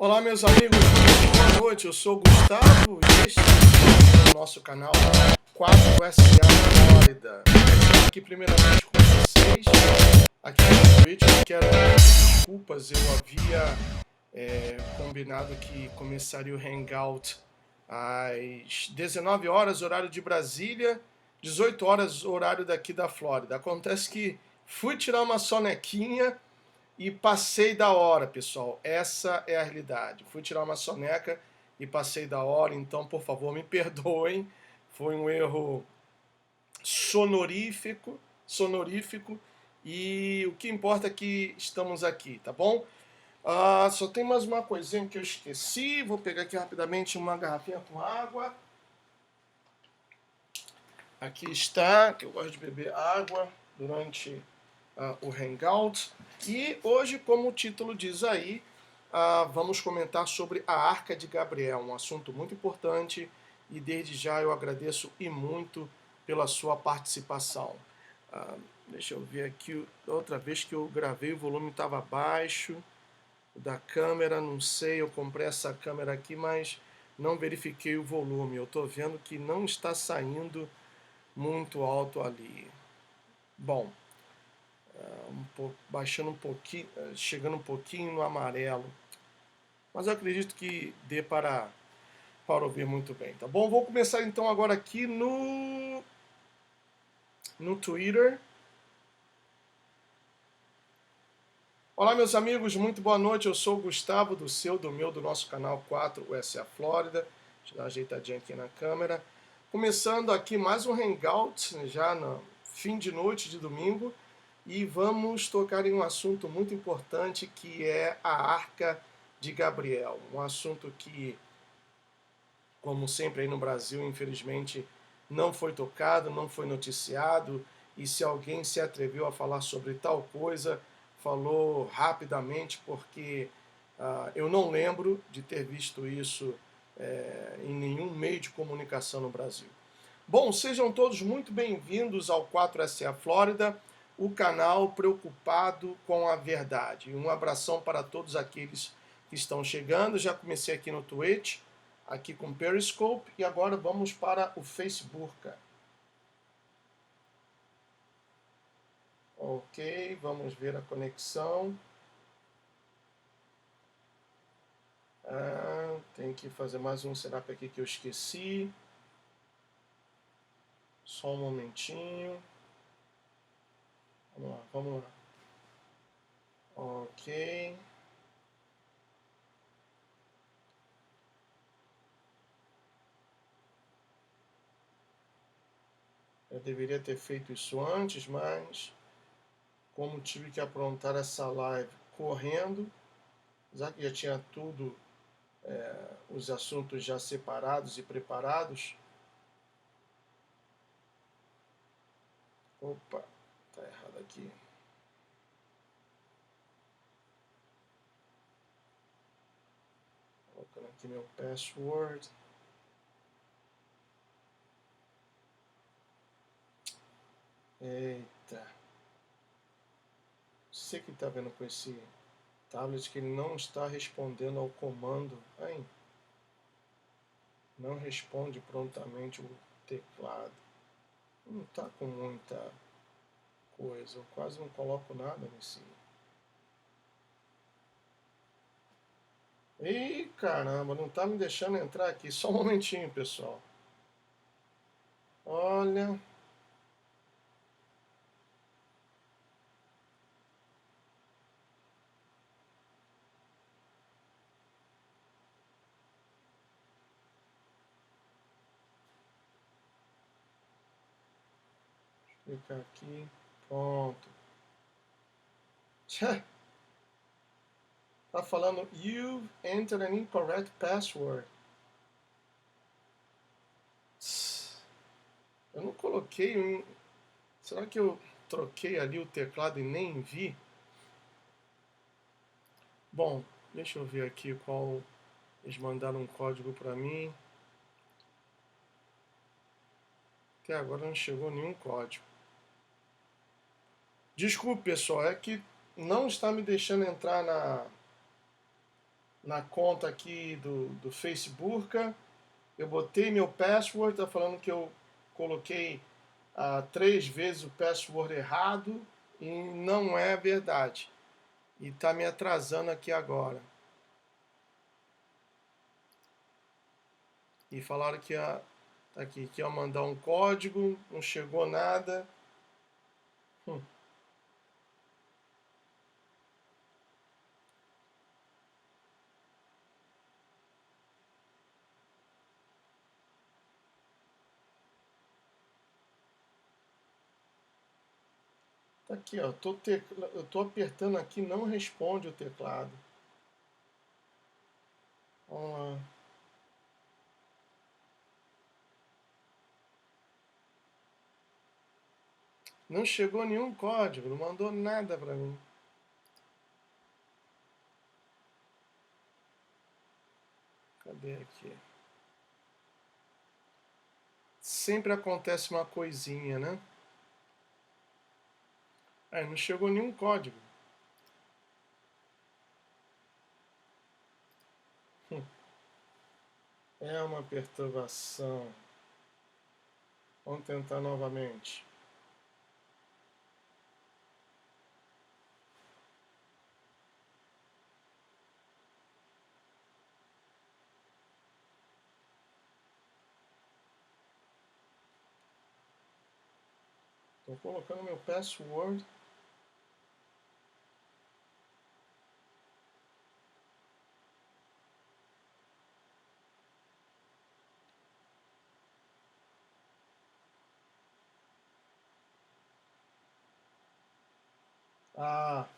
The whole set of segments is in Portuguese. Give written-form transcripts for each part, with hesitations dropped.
Olá, meus amigos, boa noite. Eu sou o Gustavo e este é o nosso canal 4SA Flórida. Estou aqui primeiramente com vocês, aqui no Twitch. Eu quero pedir desculpas, eu havia combinado que começaria o Hangout às 19 horas, horário de Brasília, 18 horas, horário daqui da Flórida. Acontece que fui tirar uma sonequinha e passei da hora, pessoal. Essa é a realidade. Fui tirar uma soneca e passei da hora, então, por favor, me perdoem. Foi um erro sonorífico, e o que importa é que estamos aqui, tá bom? Só tem mais uma coisinha que eu esqueci. Vou pegar aqui rapidamente uma garrafinha com água. Aqui está, que eu gosto de beber água durante o Hangout. E hoje, como o título diz aí, vamos comentar sobre a Arca de Gabriel, um assunto muito importante, e desde já eu agradeço e muito pela sua participação. Deixa eu ver aqui, outra vez que eu gravei o volume estava baixo, da câmera, não sei, eu comprei essa câmera aqui, mas não verifiquei o volume. Eu estou vendo que não está saindo muito alto ali. Bom, baixando um pouquinho, chegando um pouquinho no amarelo. Mas eu acredito que dê para ouvir muito bem, tá bom? Vou começar então agora aqui no Twitter. Olá, meus amigos, muito boa noite. Eu sou o Gustavo, do nosso canal 4SA Flórida. Deixa eu dar uma ajeitadinha aqui na câmera. Começando aqui mais um Hangout, já no fim de noite de domingo. E vamos tocar em um assunto muito importante, que é a Arca de Gabriel. Um assunto que, como sempre aí no Brasil, infelizmente, não foi tocado, não foi noticiado. E se alguém se atreveu a falar sobre tal coisa, falou rapidamente, porque eu não lembro de ter visto isso em nenhum meio de comunicação no Brasil. Bom, sejam todos muito bem-vindos ao 4SA Flórida, o canal preocupado com a verdade. Um abração para todos aqueles que estão chegando. Já comecei aqui no Twitch, aqui com Periscope, e agora vamos para o Facebook. Ok, vamos ver a conexão. Tem que fazer mais um setup aqui que eu esqueci. Só um momentinho. Vamos lá. Ok. Eu deveria ter feito isso antes, mas como tive que aprontar essa live correndo, já que já tinha tudo, os assuntos já separados e preparados. Opa, tá errado aqui. Colocando aqui meu password. Eita. Você que está vendo com esse tablet que ele não está respondendo ao comando. Aí, não responde prontamente o teclado. Não está com muita coisa. Eu quase não coloco nada nesse. Ih, caramba, não está me deixando entrar aqui. Só um momentinho, pessoal. Olha. Clicar aqui. Pronto. Tchê. Tá falando, you've entered an incorrect password. Eu não coloquei um. Será que eu troquei ali o teclado e nem vi? Bom, deixa eu ver aqui qual. Eles mandaram um código para mim. Até agora não chegou nenhum código. Desculpe, pessoal, é que não está me deixando entrar na conta aqui do Facebook. Eu botei meu password, tá falando que eu coloquei 3 vezes o password errado e não é verdade. E tá me atrasando aqui agora. E falaram que tá aqui, que ia mandar um código, não chegou nada. Hum. Tá aqui, ó. Eu tô apertando aqui, não responde o teclado. Vamos lá. Não chegou nenhum código, não mandou nada para mim. Cadê aqui? Sempre acontece uma coisinha, né? Não chegou nenhum código. É uma perturbação. Vamos tentar novamente. Estou colocando meu password.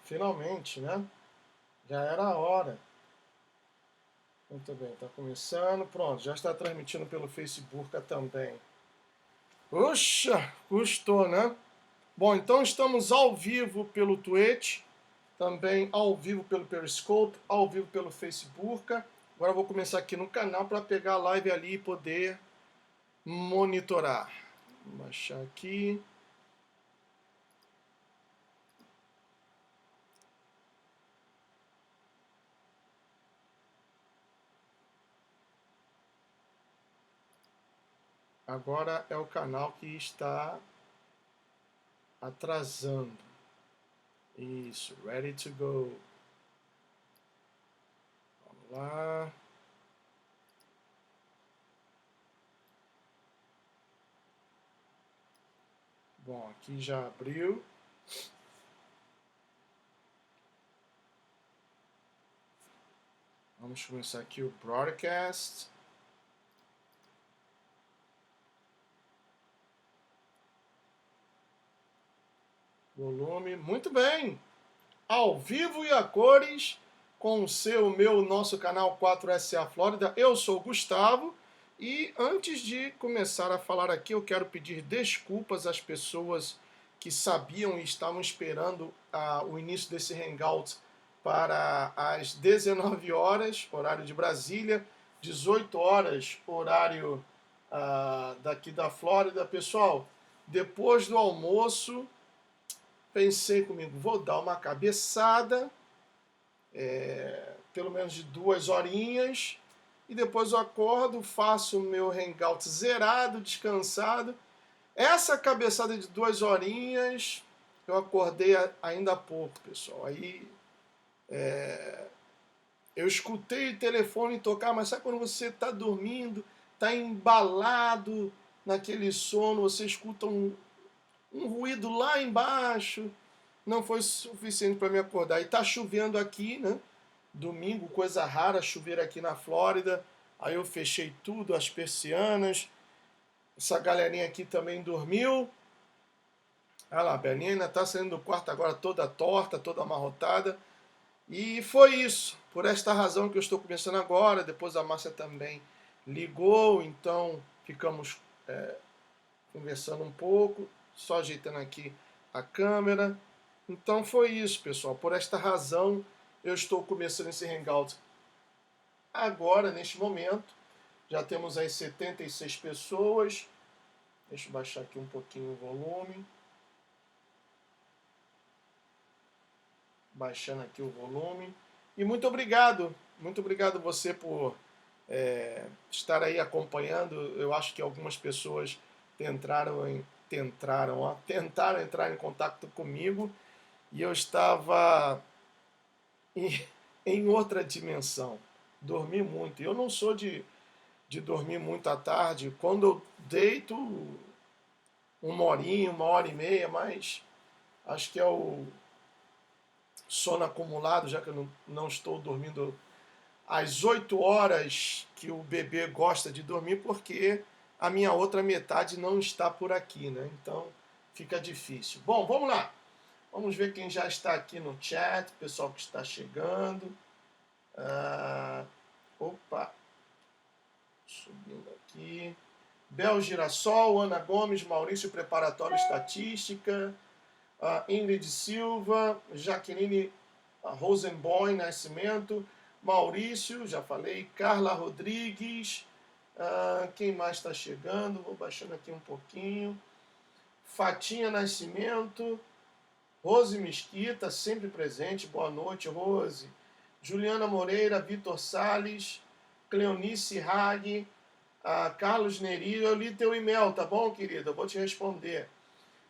Finalmente, né? Já era a hora. Muito bem, está começando. Pronto, já está transmitindo pelo Facebook também. Puxa, custou, né? Bom, então estamos ao vivo pelo Twitch, também ao vivo pelo Periscope, ao vivo pelo Facebook. Agora eu vou começar aqui no canal para pegar a live ali e poder monitorar. Vou baixar aqui. Agora é o canal que está atrasando. Isso, ready to go. Vamos lá. Bom, aqui já abriu. Vamos começar aqui o broadcast. Volume, muito bem. Ao vivo e a cores, com o nosso canal 4SA Flórida. Eu sou o Gustavo e antes de começar a falar aqui, eu quero pedir desculpas às pessoas que sabiam e estavam esperando o início desse Hangout para as 19 horas, horário de Brasília, 18 horas, horário daqui da Flórida. Pessoal, depois do almoço, pensei comigo, vou dar uma cabeçada, pelo menos de 2 horinhas, e depois eu acordo, faço o meu hangout zerado, descansado. Essa cabeçada de 2 horinhas, eu acordei ainda há pouco, pessoal. Aí eu escutei o telefone tocar, mas sabe quando você está dormindo, está embalado naquele sono, você escuta um ruído lá embaixo, não foi suficiente para me acordar. E tá chovendo aqui, né? Domingo, coisa rara, chover aqui na Flórida. Aí eu fechei tudo, as persianas. Essa galerinha aqui também dormiu. Olha lá, a Belinha ainda tá saindo do quarto agora toda torta, toda amarrotada. E foi isso. Por esta razão que eu estou começando agora. Depois a Márcia também ligou, então ficamos conversando um pouco, só ajeitando aqui a câmera. Então foi isso, pessoal. Por esta razão, eu estou começando esse Hangout agora, neste momento. Já temos aí 76 pessoas. Deixa eu baixar aqui um pouquinho o volume. Baixando aqui o volume. E muito obrigado Muito obrigado você por estar aí acompanhando. Eu acho que algumas pessoas tentaram entrar em contato comigo e eu estava em, em outra dimensão. Dormi muito. Eu não sou de dormir muito à tarde. Quando eu deito, uma horinha, uma hora e meia, mas acho que é o sono acumulado, já que eu não estou dormindo às 8 horas que o bebê gosta de dormir, porque a minha outra metade não está por aqui, né? Então fica difícil. Bom, vamos lá. Vamos ver quem já está aqui no chat, pessoal que está chegando. Opa, subindo aqui. Bel Girassol, Ana Gomes, Maurício Preparatório Estatística, Ingrid Silva, Jaqueline Rosenboim Nascimento, Maurício, já falei, Carla Rodrigues, quem mais está chegando? Vou baixando aqui um pouquinho. Fatinha Nascimento, Rose Mesquita, sempre presente, boa noite, Rose. Juliana Moreira, Vitor Salles, Cleonice Hag, Carlos Neri, eu li teu e-mail, tá bom, querida? Eu vou te responder.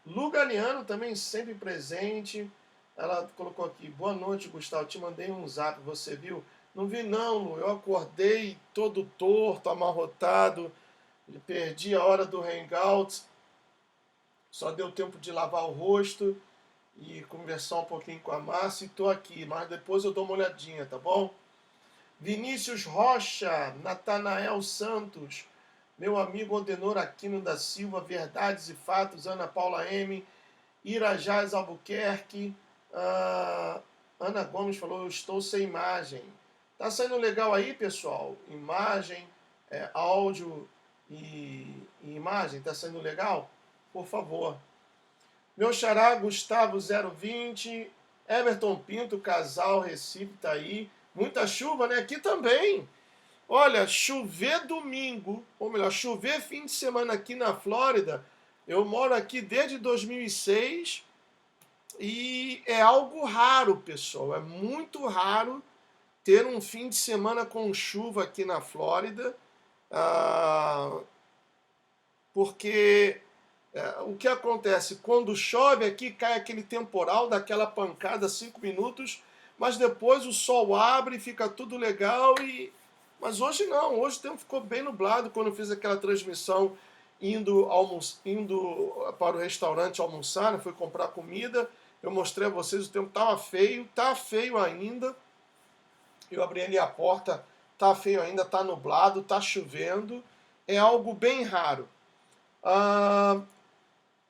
Lu Galeano também sempre presente. Ela colocou aqui, boa noite, Gustavo, te mandei um zap, você viu? Não vi não, Lu, eu acordei todo torto, amarrotado, perdi a hora do hangout, só deu tempo de lavar o rosto e conversar um pouquinho com a Márcia e tô aqui, mas depois eu dou uma olhadinha, tá bom? Vinícius Rocha, Natanael Santos, meu amigo Odenor Aquino da Silva, Verdades e Fatos, Ana Paula M, Irajás Albuquerque, Ana Gomes falou, eu estou sem imagem. Tá saindo legal aí, pessoal? Imagem, áudio e imagem, tá saindo legal? Por favor. Meu xará, Gustavo 020, Everton Pinto, Casal, Recife, tá aí. Muita chuva, né? Aqui também. Olha, chover domingo, ou melhor, chover fim de semana aqui na Flórida, eu moro aqui desde 2006 e é algo raro, pessoal. É muito raro ter um fim de semana com chuva aqui na Flórida, porque o que acontece? Quando chove aqui, cai aquele temporal, daquela pancada 5 minutos, mas depois o sol abre, fica tudo legal Mas hoje não, hoje o tempo ficou bem nublado quando eu fiz aquela transmissão indo para o restaurante almoçar, né? Fui comprar comida, eu mostrei a vocês, o tempo estava feio, tá feio ainda. Eu abri ali a porta, tá feio ainda, tá nublado, tá chovendo, é algo bem raro.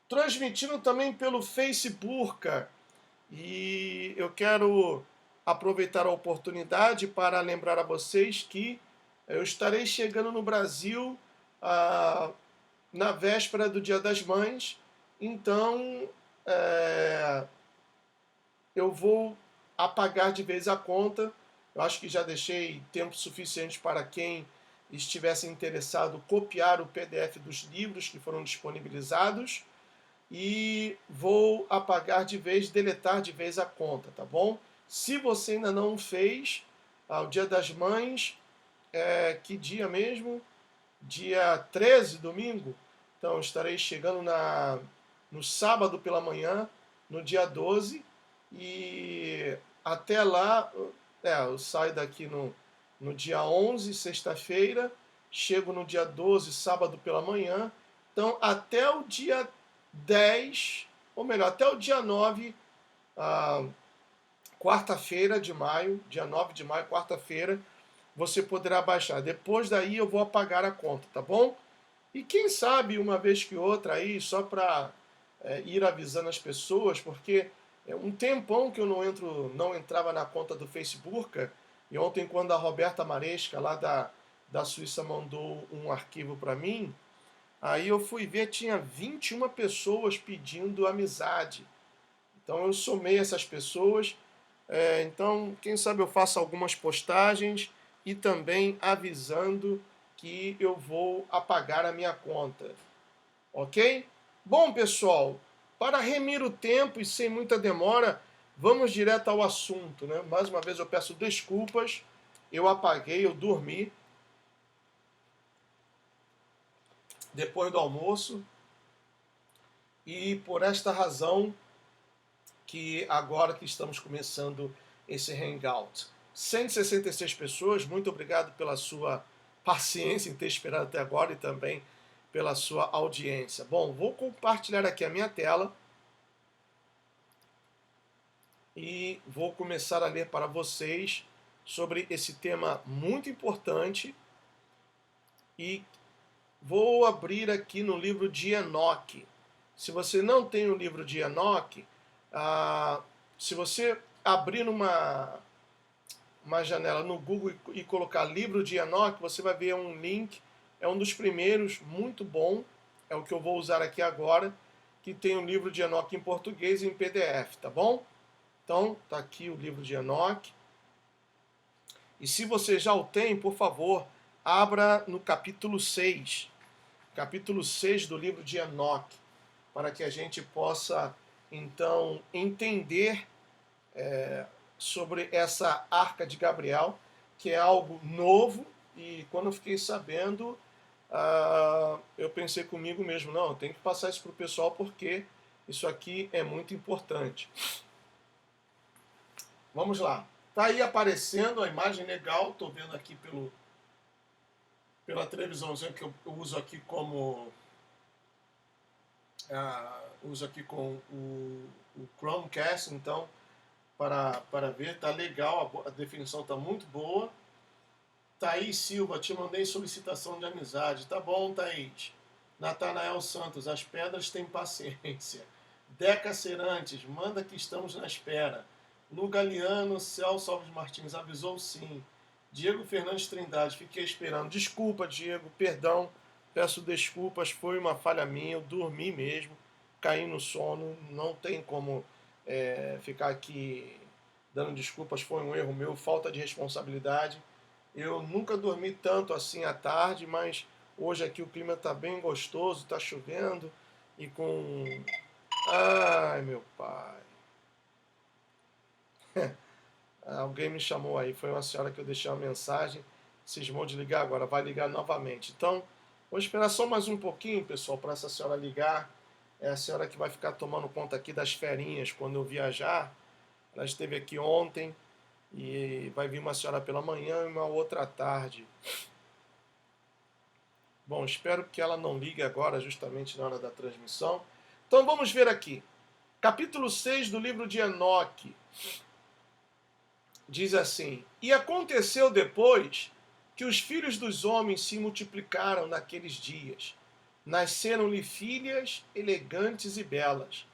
Transmitindo também pelo Facebook, e eu quero aproveitar a oportunidade para lembrar a vocês que eu estarei chegando no Brasil na véspera do Dia das Mães, então eu vou apagar de vez a conta. Eu acho que já deixei tempo suficiente para quem estivesse interessado copiar o PDF dos livros que foram disponibilizados e vou apagar de vez, deletar de vez a conta, tá bom? Se você ainda não fez, o Dia das Mães, que dia mesmo? Dia 13, domingo. Então, estarei chegando no sábado pela manhã, no dia 12, e até lá, eu saio daqui no dia 11, sexta-feira, chego no dia 12, sábado pela manhã, então até o dia 10, ou melhor, até o dia 9, quarta-feira de maio, dia 9 de maio, quarta-feira, você poderá baixar. Depois daí eu vou apagar a conta, tá bom? E quem sabe uma vez que outra aí, só para ir avisando as pessoas, porque é um tempão que eu não entrava na conta do Facebook, e ontem quando a Roberta Maresca, lá da Suíça, mandou um arquivo para mim, aí eu fui ver, tinha 21 pessoas pedindo amizade. Então eu somei essas pessoas. Então, quem sabe eu faço algumas postagens e também avisando que eu vou apagar a minha conta. Ok? Bom, pessoal, para remir o tempo e sem muita demora, vamos direto ao assunto, né? Mais uma vez eu peço desculpas. eu apaguei, eu dormi depois do almoço, e por esta razão que agora que estamos começando esse Hangout. 166 pessoas, muito obrigado pela sua paciência em ter esperado até agora e também pela sua audiência. Bom, vou compartilhar aqui a minha tela e vou começar a ler para vocês sobre esse tema muito importante, e vou abrir aqui no livro de Enoque. Se você não tem o livro de Enoque, se você abrir uma janela no Google e colocar livro de Enoque, você vai ver um link, é um dos primeiros, muito bom, é o que eu vou usar aqui agora, que tem o livro de Enoque em português e em PDF, tá bom? Então, tá aqui o livro de Enoque. E se você já o tem, por favor, abra no capítulo 6. Capítulo 6 do livro de Enoque, para que a gente possa, então, entender sobre essa arca de Gabriel, que é algo novo, e quando eu fiquei sabendo, eu pensei comigo mesmo, não, eu tenho que passar isso para o pessoal, porque isso aqui é muito importante. Vamos lá. Está aí aparecendo a imagem legal, estou vendo aqui pela televisãozinha que eu uso aqui como uso aqui com o Chromecast, então para ver, tá legal, a definição tá muito boa. Thaís Silva, te mandei solicitação de amizade. Tá bom, Thaís. Natanael Santos, as pedras têm paciência. Deca Cerantes, manda que estamos na espera. Lu Galiano, Celso Alves Martins, avisou sim. Diego Fernandes Trindade, fiquei esperando. Desculpa, Diego, perdão, peço desculpas, foi uma falha minha, eu dormi mesmo, caí no sono, não tem como ficar aqui dando desculpas, foi um erro meu, falta de responsabilidade. Eu nunca dormi tanto assim à tarde, mas hoje aqui o clima está bem gostoso, está chovendo e com... Ai, meu pai. Alguém me chamou aí, foi uma senhora que eu deixei uma mensagem, cismou de ligar agora, vai ligar novamente. Então, vou esperar só mais um pouquinho, pessoal, para essa senhora ligar. É a senhora que vai ficar tomando conta aqui das ferinhas quando eu viajar. Ela esteve aqui ontem e vai vir uma senhora pela manhã e uma outra à tarde. Bom, espero que ela não ligue agora, justamente na hora da transmissão. Então vamos ver aqui. Capítulo 6 do livro de Enoque. Diz assim: E aconteceu depois que os filhos dos homens se multiplicaram naqueles dias. Nasceram-lhe filhas elegantes e belas.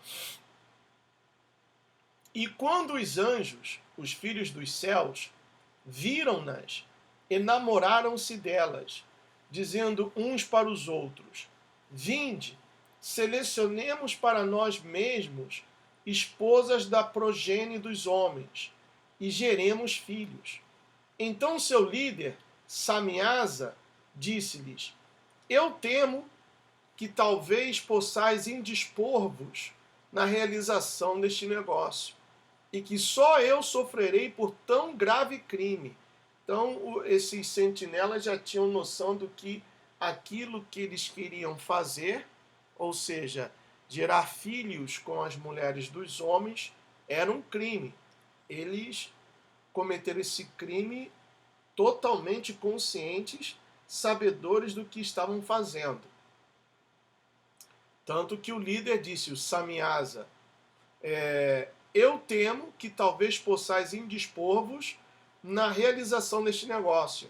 E quando os anjos, os filhos dos céus, viram-nas, enamoraram-se delas, dizendo uns para os outros: Vinde, selecionemos para nós mesmos esposas da progenie dos homens, e geremos filhos. Então seu líder, Samiasa, disse-lhes: Eu temo que talvez possais indispor-vos na realização deste negócio, e que só eu sofrerei por tão grave crime. Então, esses sentinelas já tinham noção do que aquilo que eles queriam fazer, ou seja, gerar filhos com as mulheres dos homens, era um crime. Eles cometeram esse crime totalmente conscientes, sabedores do que estavam fazendo. Tanto que o líder disse, o Samiasa, eu temo que talvez possais indispor-vos na realização deste negócio,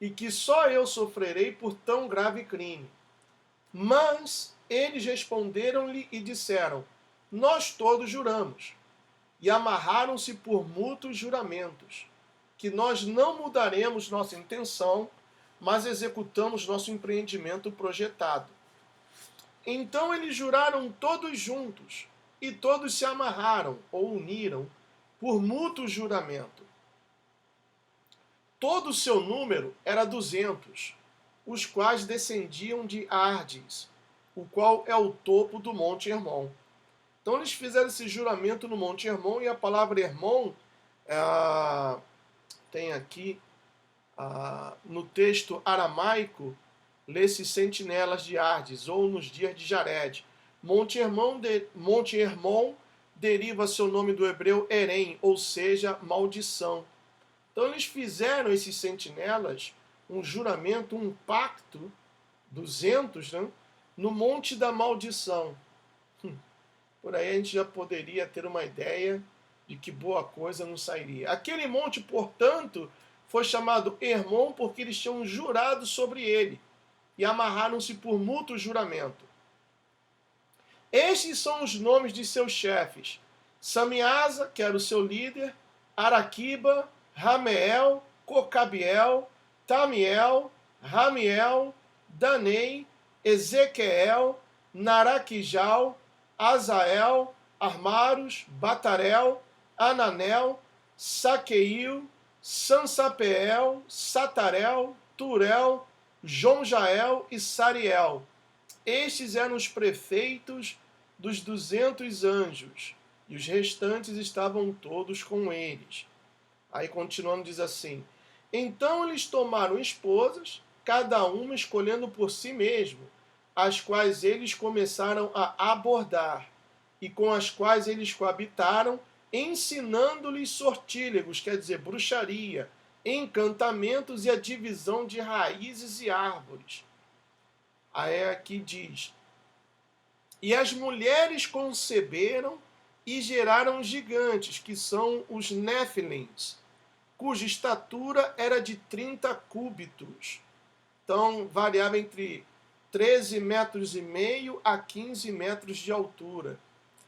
e que só eu sofrerei por tão grave crime. Mas eles responderam-lhe e disseram: Nós todos juramos, e amarraram-se por mútuos juramentos, que nós não mudaremos nossa intenção, mas executamos nosso empreendimento projetado. Então eles juraram todos juntos, e todos se amarraram ou uniram por mútuo juramento. Todo o seu número era 200, os quais descendiam de Ardes, o qual é o topo do Monte Hermon. Então eles fizeram esse juramento no Monte Hermon, e a palavra Hermon tem aqui No texto aramaico, lê-se sentinelas de Ardes, ou nos dias de Jared. Monte Hermon deriva seu nome do hebreu Erem, ou seja, maldição. Então eles fizeram, esses sentinelas, um juramento, um pacto, 200, né, no Monte da Maldição. Por aí a gente já poderia ter uma ideia de que boa coisa não sairia. Aquele monte, portanto, foi chamado Hermon porque eles tinham jurado sobre ele e amarraram-se por mútuo juramento. Estes são os nomes de seus chefes: Samiasa, que era o seu líder, Araquiba, Rameel, Cocabiel, Tamiel, Ramiel, Danei, Ezequiel, Naraquijal, Azael, Armaros, Batarel, Ananel, Saqueil, Sansapeel, Satarel, Turel, Jonjael e Sariel. Estes eram os prefeitos dos 200 anjos, e os restantes estavam todos com eles. Aí continuando diz assim: então eles tomaram esposas, cada uma escolhendo por si mesmo, as quais eles começaram a abordar, e com as quais eles coabitaram, ensinando-lhes sortílegos, quer dizer, bruxaria, encantamentos e a divisão de raízes e árvores. Aí aqui diz: e as mulheres conceberam e geraram gigantes, que são os Néfilins, cuja estatura era de 30 cúbitos. Então, variava entre 13 metros e meio a 15 metros de altura.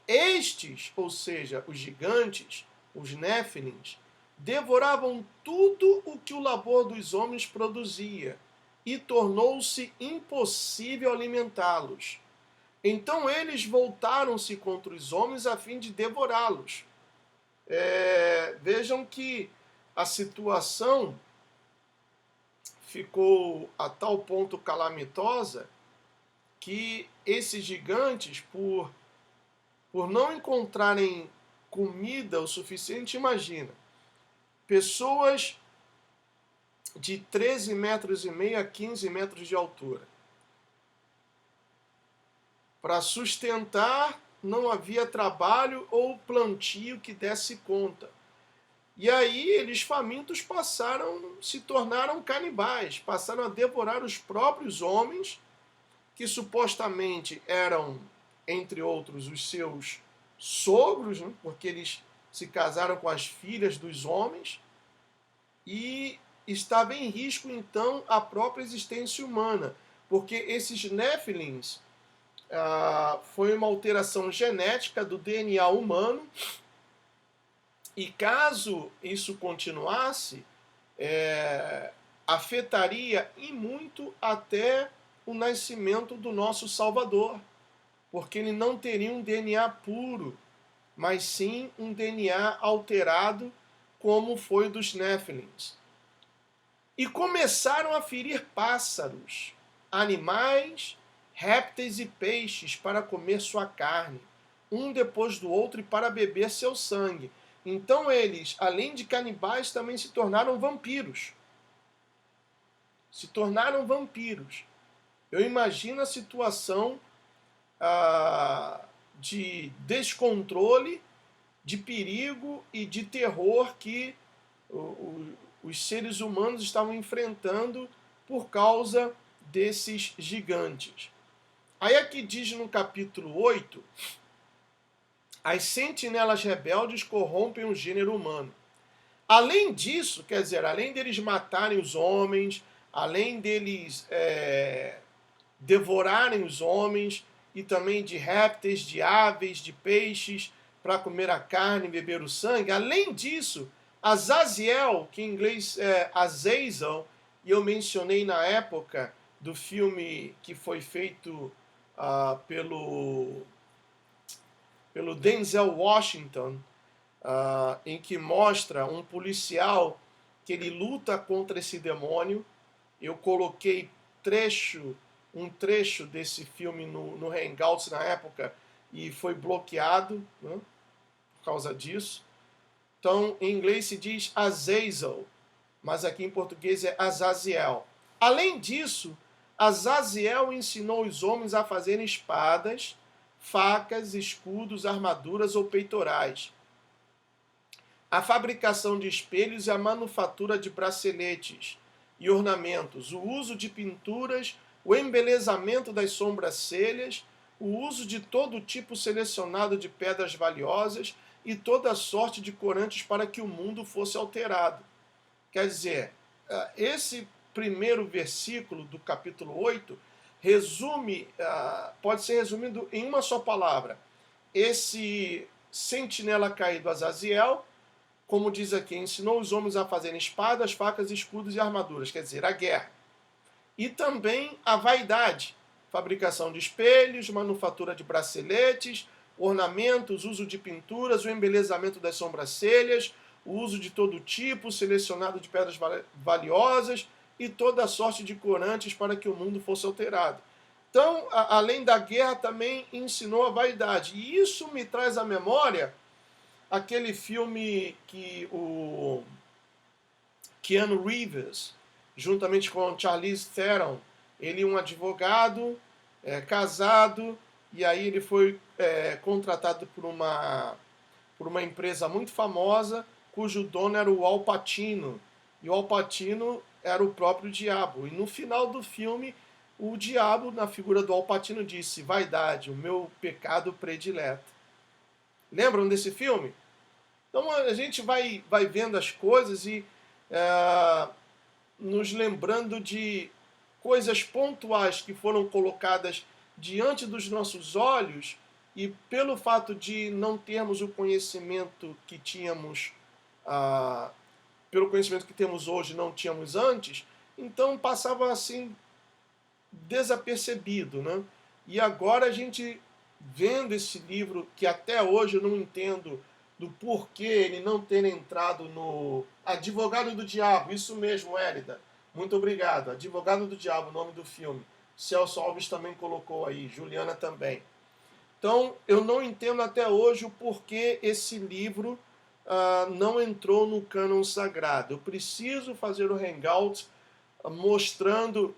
Estes, ou seja, os gigantes, os Néfilins, devoravam tudo o que o labor dos homens produzia, e tornou-se impossível alimentá-los. Então eles voltaram-se contra os homens a fim de devorá-los. Vejam que a situação ficou a tal ponto calamitosa que esses gigantes, por não encontrarem comida o suficiente, imagina, pessoas de 13 metros e meio a 15 metros de altura. Para sustentar, não havia trabalho ou plantio que desse conta. E aí eles famintos se tornaram canibais, passaram a devorar os próprios homens, que supostamente eram, entre outros, os seus sogros, né, porque eles se casaram com as filhas dos homens, e estava em risco, então, a própria existência humana, porque esses Néfilins foi uma alteração genética do DNA humano, e caso isso continuasse, afetaria e muito até o nascimento do nosso Salvador, porque ele não teria um DNA puro, mas sim um DNA alterado, como foi dos Néfilins. E começaram a ferir pássaros, animais, répteis e peixes para comer sua carne, um depois do outro, e para beber seu sangue. Então eles, além de canibais, também se tornaram vampiros. Eu imagino a situação de descontrole, de perigo e de terror que os seres humanos estavam enfrentando por causa desses gigantes. Aí aqui diz no capítulo 8, as sentinelas rebeldes corrompem o gênero humano. Além disso, quer dizer, além deles matarem os homens, além deles devorarem os homens, e também de répteis, de aves, de peixes, para comer a carne e beber o sangue, além disso, Azaziel, que em inglês é Azazel, e eu mencionei na época do filme que foi feito pelo Denzel Washington, em que mostra um policial que ele luta contra esse demônio. Eu coloquei um trecho desse filme no Hangouts na época e foi bloqueado, né, por causa disso. Então, em inglês se diz Azazel, mas aqui em português é Azaziel. Além disso, Azaziel ensinou os homens a fazerem espadas, facas, escudos, armaduras ou peitorais, a fabricação de espelhos e a manufatura de braceletes e ornamentos, o uso de pinturas, o embelezamento das sobrancelhas, o uso de todo tipo selecionado de pedras valiosas e toda sorte de corantes para que o mundo fosse alterado. Quer dizer, esse primeiro versículo do capítulo 8 resume, pode ser resumido em uma só palavra. Esse sentinela caído Azaziel, como diz aqui, ensinou os homens a fazerem espadas, facas, escudos e armaduras, quer dizer, a guerra. E também a vaidade, fabricação de espelhos, manufatura de braceletes, ornamentos, uso de pinturas, o embelezamento das sobrancelhas, o uso de todo tipo, selecionado de pedras valiosas e toda sorte de corantes para que o mundo fosse alterado. Então, além da guerra, também ensinou a vaidade. E isso me traz à memória aquele filme que o Keanu Reeves, juntamente com Charlize Theron, ele é um advogado, casado, e aí ele foi contratado por uma empresa muito famosa, cujo dono era o Al Pacino. E o Al Pacino era o próprio diabo. E no final do filme, o diabo, na figura do Al Pacino, disse: vaidade, o meu pecado predileto. Lembram desse filme? Então a gente vai vendo as coisas e nos lembrando de coisas pontuais que foram colocadas diante dos nossos olhos, e pelo fato de não termos o conhecimento que tínhamos, pelo conhecimento que temos hoje, não tínhamos antes, então passava assim desapercebido, né? E agora a gente vendo esse livro, que até hoje eu não entendo do porquê ele não ter entrado no Advogado do Diabo, isso mesmo, Hélida, muito obrigado, Advogado do Diabo, o nome do filme. Celso Alves também colocou aí, Juliana também. Então, eu não entendo até hoje o porquê esse livro não entrou no cânon sagrado. Eu preciso fazer o hangout mostrando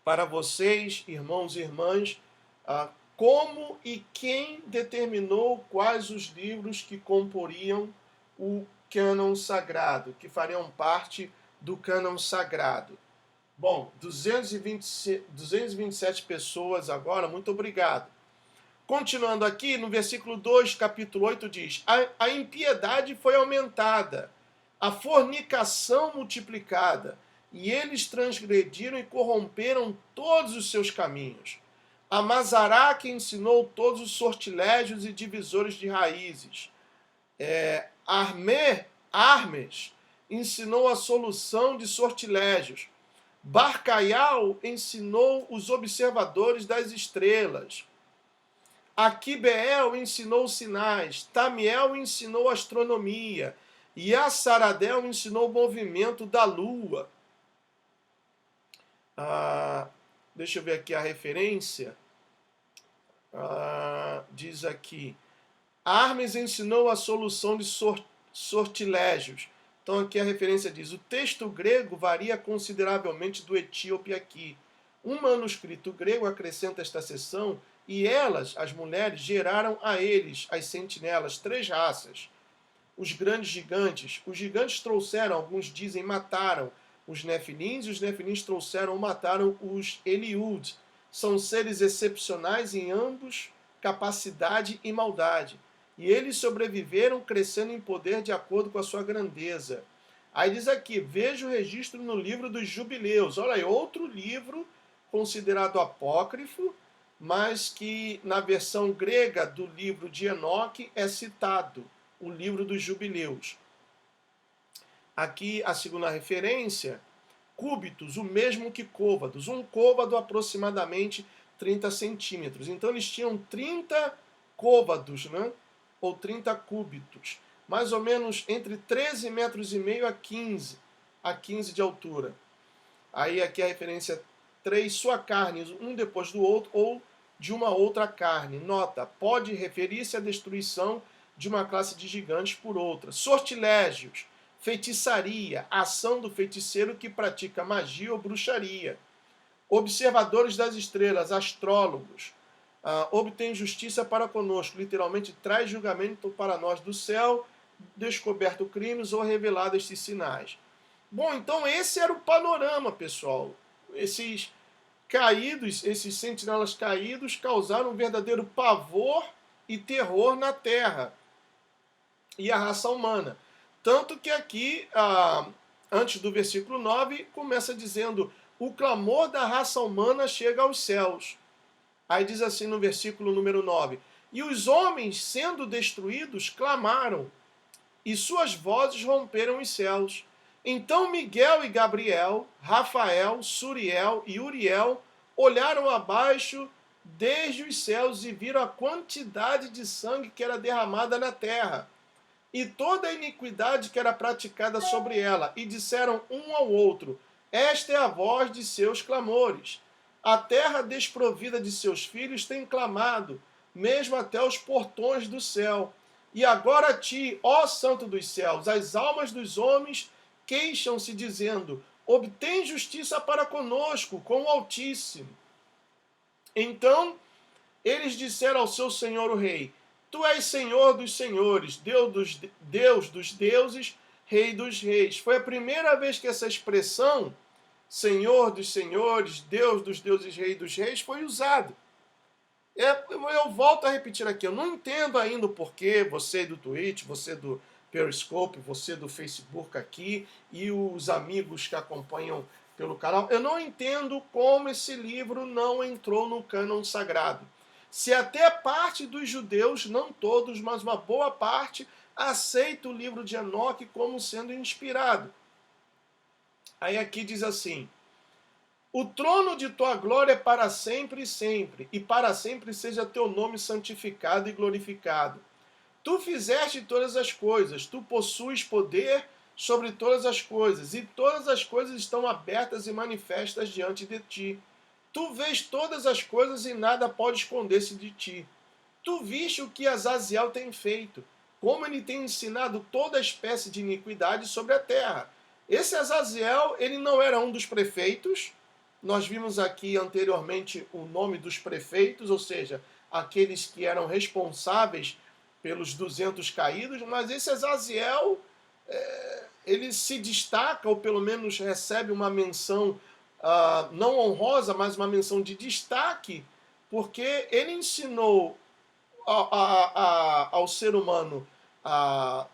para vocês, irmãos e irmãs, como e quem determinou quais os livros que comporiam o cânon sagrado, que fariam parte do cânon sagrado. Bom, 227 pessoas agora, muito obrigado. Continuando aqui, no versículo 2, capítulo 8, diz: a impiedade foi aumentada, a fornicação multiplicada, e eles transgrediram e corromperam todos os seus caminhos. A Mazará que ensinou todos os sortilégios e divisores de raízes. Armes ensinou a solução de sortilégios. Barcaial ensinou os observadores das estrelas. Aquibeel ensinou sinais. Tamiel ensinou astronomia. E Assaradel ensinou o movimento da lua. Deixa eu ver aqui a referência. Diz aqui: Hermes ensinou a solução de sortilégios. Então aqui a referência diz: o texto grego varia consideravelmente do etíope aqui. Um manuscrito grego acrescenta esta seção: e elas, as mulheres, geraram a eles, as sentinelas, 3 raças. Os grandes gigantes. Os gigantes trouxeram, alguns dizem, mataram os nefilins, e os nefilins trouxeram ou mataram os Eliud. São seres excepcionais em ambos capacidade e maldade. E eles sobreviveram crescendo em poder de acordo com a sua grandeza. Aí diz aqui: veja o registro no livro dos Jubileus. Olha aí, outro livro considerado apócrifo, mas que na versão grega do livro de Enoque é citado, o livro dos Jubileus. Aqui a segunda referência: cúbitos, o mesmo que côvados. Um côvado aproximadamente 30 centímetros. Então eles tinham 30 côvados, né? Ou 30 cúbitos. Mais ou menos entre 13 metros e meio a 15 de altura. Aí aqui a referência 3, sua carne, um depois do outro, ou de uma outra carne. Nota, pode referir-se à destruição de uma classe de gigantes por outra. Sortilégios, feitiçaria, ação do feiticeiro que pratica magia ou bruxaria. Observadores das estrelas, astrólogos, obtém justiça para conosco, literalmente traz julgamento para nós do céu, descoberto crimes ou revelado estes sinais. Bom, então esse era o panorama, pessoal. Esses caídos, esses sentinelas caídos causaram um verdadeiro pavor e terror na Terra e a raça humana. Tanto que aqui, antes do versículo 9, começa dizendo: o clamor da raça humana chega aos céus. Aí diz assim no versículo número 9: e os homens, sendo destruídos, clamaram, e suas vozes romperam os céus. Então Miguel e Gabriel, Rafael, Suriel e Uriel olharam abaixo desde os céus e viram a quantidade de sangue que era derramada na terra e toda a iniquidade que era praticada sobre ela, e disseram um ao outro: esta é a voz de seus clamores. A terra desprovida de seus filhos tem clamado, mesmo até os portões do céu. E agora a ti, ó Santo dos céus, as almas dos homens queixam-se, dizendo: obtém justiça para conosco com o Altíssimo. Então eles disseram ao seu senhor o rei: tu és Senhor dos senhores, Deus dos deuses, Rei dos reis. Foi a primeira vez que essa expressão, Senhor dos senhores, Deus dos deuses, Rei dos reis, foi usada. Eu volto a repetir aqui, eu não entendo ainda o porquê você do Twitch, você do Periscope, você do Facebook aqui e os amigos que acompanham pelo canal, eu não entendo como esse livro não entrou no cânon sagrado. Se até parte dos judeus, não todos, mas uma boa parte, aceita o livro de Enoque como sendo inspirado. Aí aqui diz assim: o trono de tua glória é para sempre e sempre, e para sempre seja teu nome santificado e glorificado. Tu fizeste todas as coisas, tu possuis poder sobre todas as coisas, e todas as coisas estão abertas e manifestas diante de ti. Tu vês todas as coisas e nada pode esconder-se de ti. Tu viste o que Azaziel tem feito, como ele tem ensinado toda espécie de iniquidade sobre a terra. Esse Azaziel, ele não era um dos prefeitos. Nós vimos aqui anteriormente o nome dos prefeitos, ou seja, aqueles que eram responsáveis pelos 200 caídos, mas esse Azaziel, ele se destaca, ou pelo menos recebe uma menção não honrosa, mas uma menção de destaque, porque ele ensinou ao ser humano a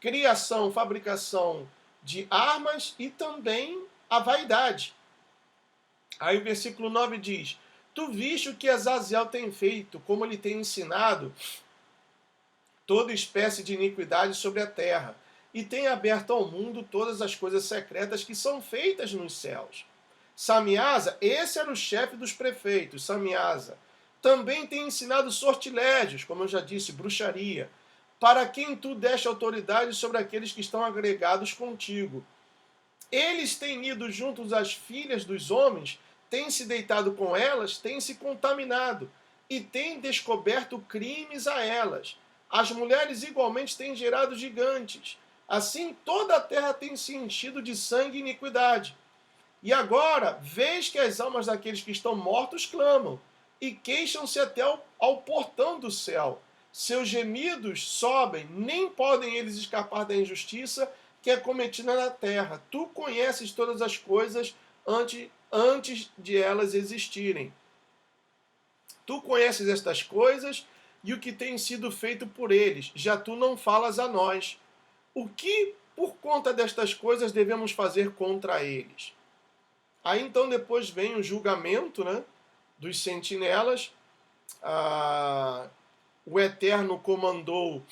criação, fabricação de armas e também a vaidade. Aí o versículo 9 diz: tu viste o que Azaziel tem feito, como ele tem ensinado toda espécie de iniquidade sobre a terra, e tem aberto ao mundo todas as coisas secretas que são feitas nos céus. Samiasa, esse era o chefe dos prefeitos, Samiasa, também tem ensinado sortilégios, como eu já disse, bruxaria, para quem tu deste autoridade sobre aqueles que estão agregados contigo. Eles têm ido juntos às filhas dos homens, têm se deitado com elas, têm se contaminado, e têm descoberto crimes a elas. As mulheres igualmente têm gerado gigantes. Assim toda a terra tem se enchido de sangue e iniquidade. E agora, vês que as almas daqueles que estão mortos clamam, e queixam-se até ao portão do céu. Seus gemidos sobem, nem podem eles escapar da injustiça que é cometida na terra. Tu conheces todas as coisas antes de elas existirem. Tu conheces estas coisas e o que tem sido feito por eles, já tu não falas a nós. O que, por conta destas coisas, devemos fazer contra eles? Aí então depois vem o julgamento, né, dos sentinelas. O Eterno comandou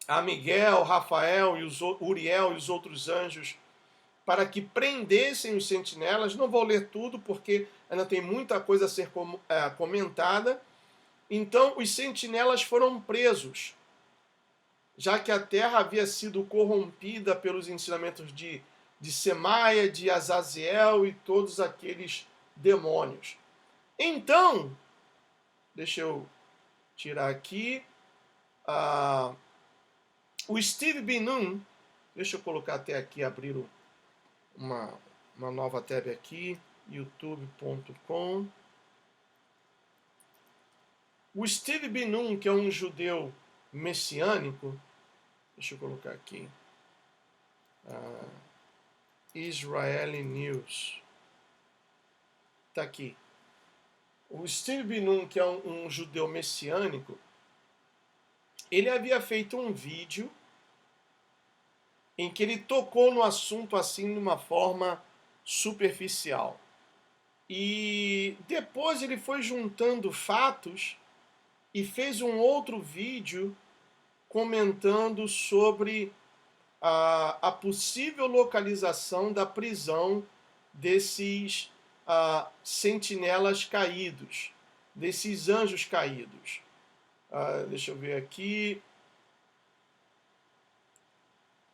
a Miguel, Rafael, Uriel e os outros anjos para que prendessem os sentinelas. Não vou ler tudo porque ainda tem muita coisa a ser comentada. Então os sentinelas foram presos, já que a terra havia sido corrompida pelos ensinamentos de Semaia, de Azaziel e todos aqueles demônios. Então, deixa eu tirar aqui, o Steve Binun, Deixa eu colocar até aqui, abrir uma nova tab aqui, youtube.com. O Steve Ben-Nun, que é um judeu messiânico, deixa eu colocar aqui, Israeli News, está aqui. O Steve Ben-Nun, que é um judeu messiânico, ele havia feito um vídeo em que ele tocou no assunto assim de uma forma superficial. E depois ele foi juntando fatos e fez um outro vídeo comentando sobre a possível localização da prisão desses sentinelas caídos, desses anjos caídos. Deixa eu ver aqui.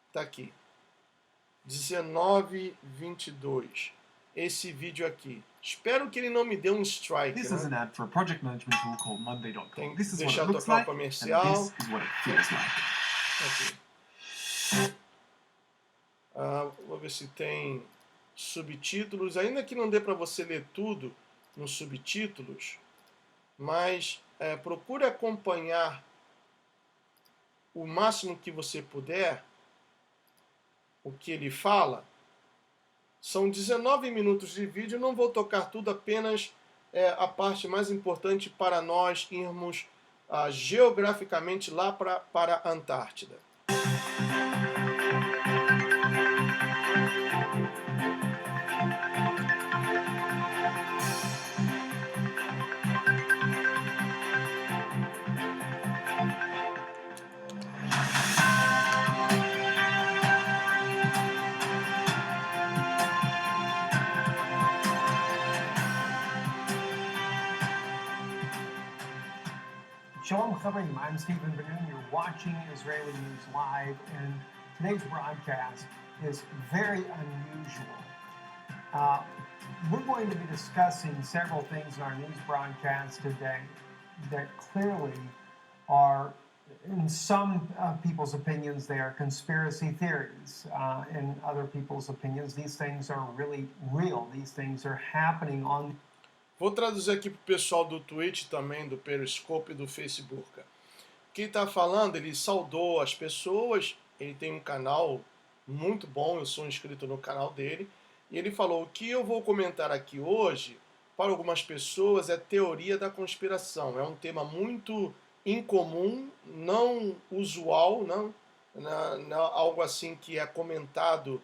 Está aqui. 19:22. Esse vídeo aqui. Espero que ele não me dê um strike. This né? is an ad for a project management tool called Monday.com. Tem que This is what deixar it looks tocar o like, comercial. and this is what it feels like. Aqui. Vou ver se tem subtítulos. Ainda que não dê para você ler tudo nos subtítulos, mas procure acompanhar o máximo que você puder o que ele fala. São 19 minutos de vídeo, não vou tocar tudo, apenas a parte mais importante para nós irmos geograficamente lá para a Antártida. Shalom Chavrim, I'm Stephen Ben-Nun. You're watching Israeli News Live, and today's broadcast is very unusual. We're going to be discussing several things in our news broadcast today that clearly are, in some people's opinions, they are conspiracy theories. In other people's opinions, these things are really real. These things are happening on. Vou traduzir aqui para o pessoal do Twitch também, do Periscope e do Facebook. O que ele está falando, ele saudou as pessoas, ele tem um canal muito bom, eu sou inscrito no canal dele, e ele falou: o que eu vou comentar aqui hoje, para algumas pessoas, é teoria da conspiração. É um tema muito incomum, não usual, não algo assim que é comentado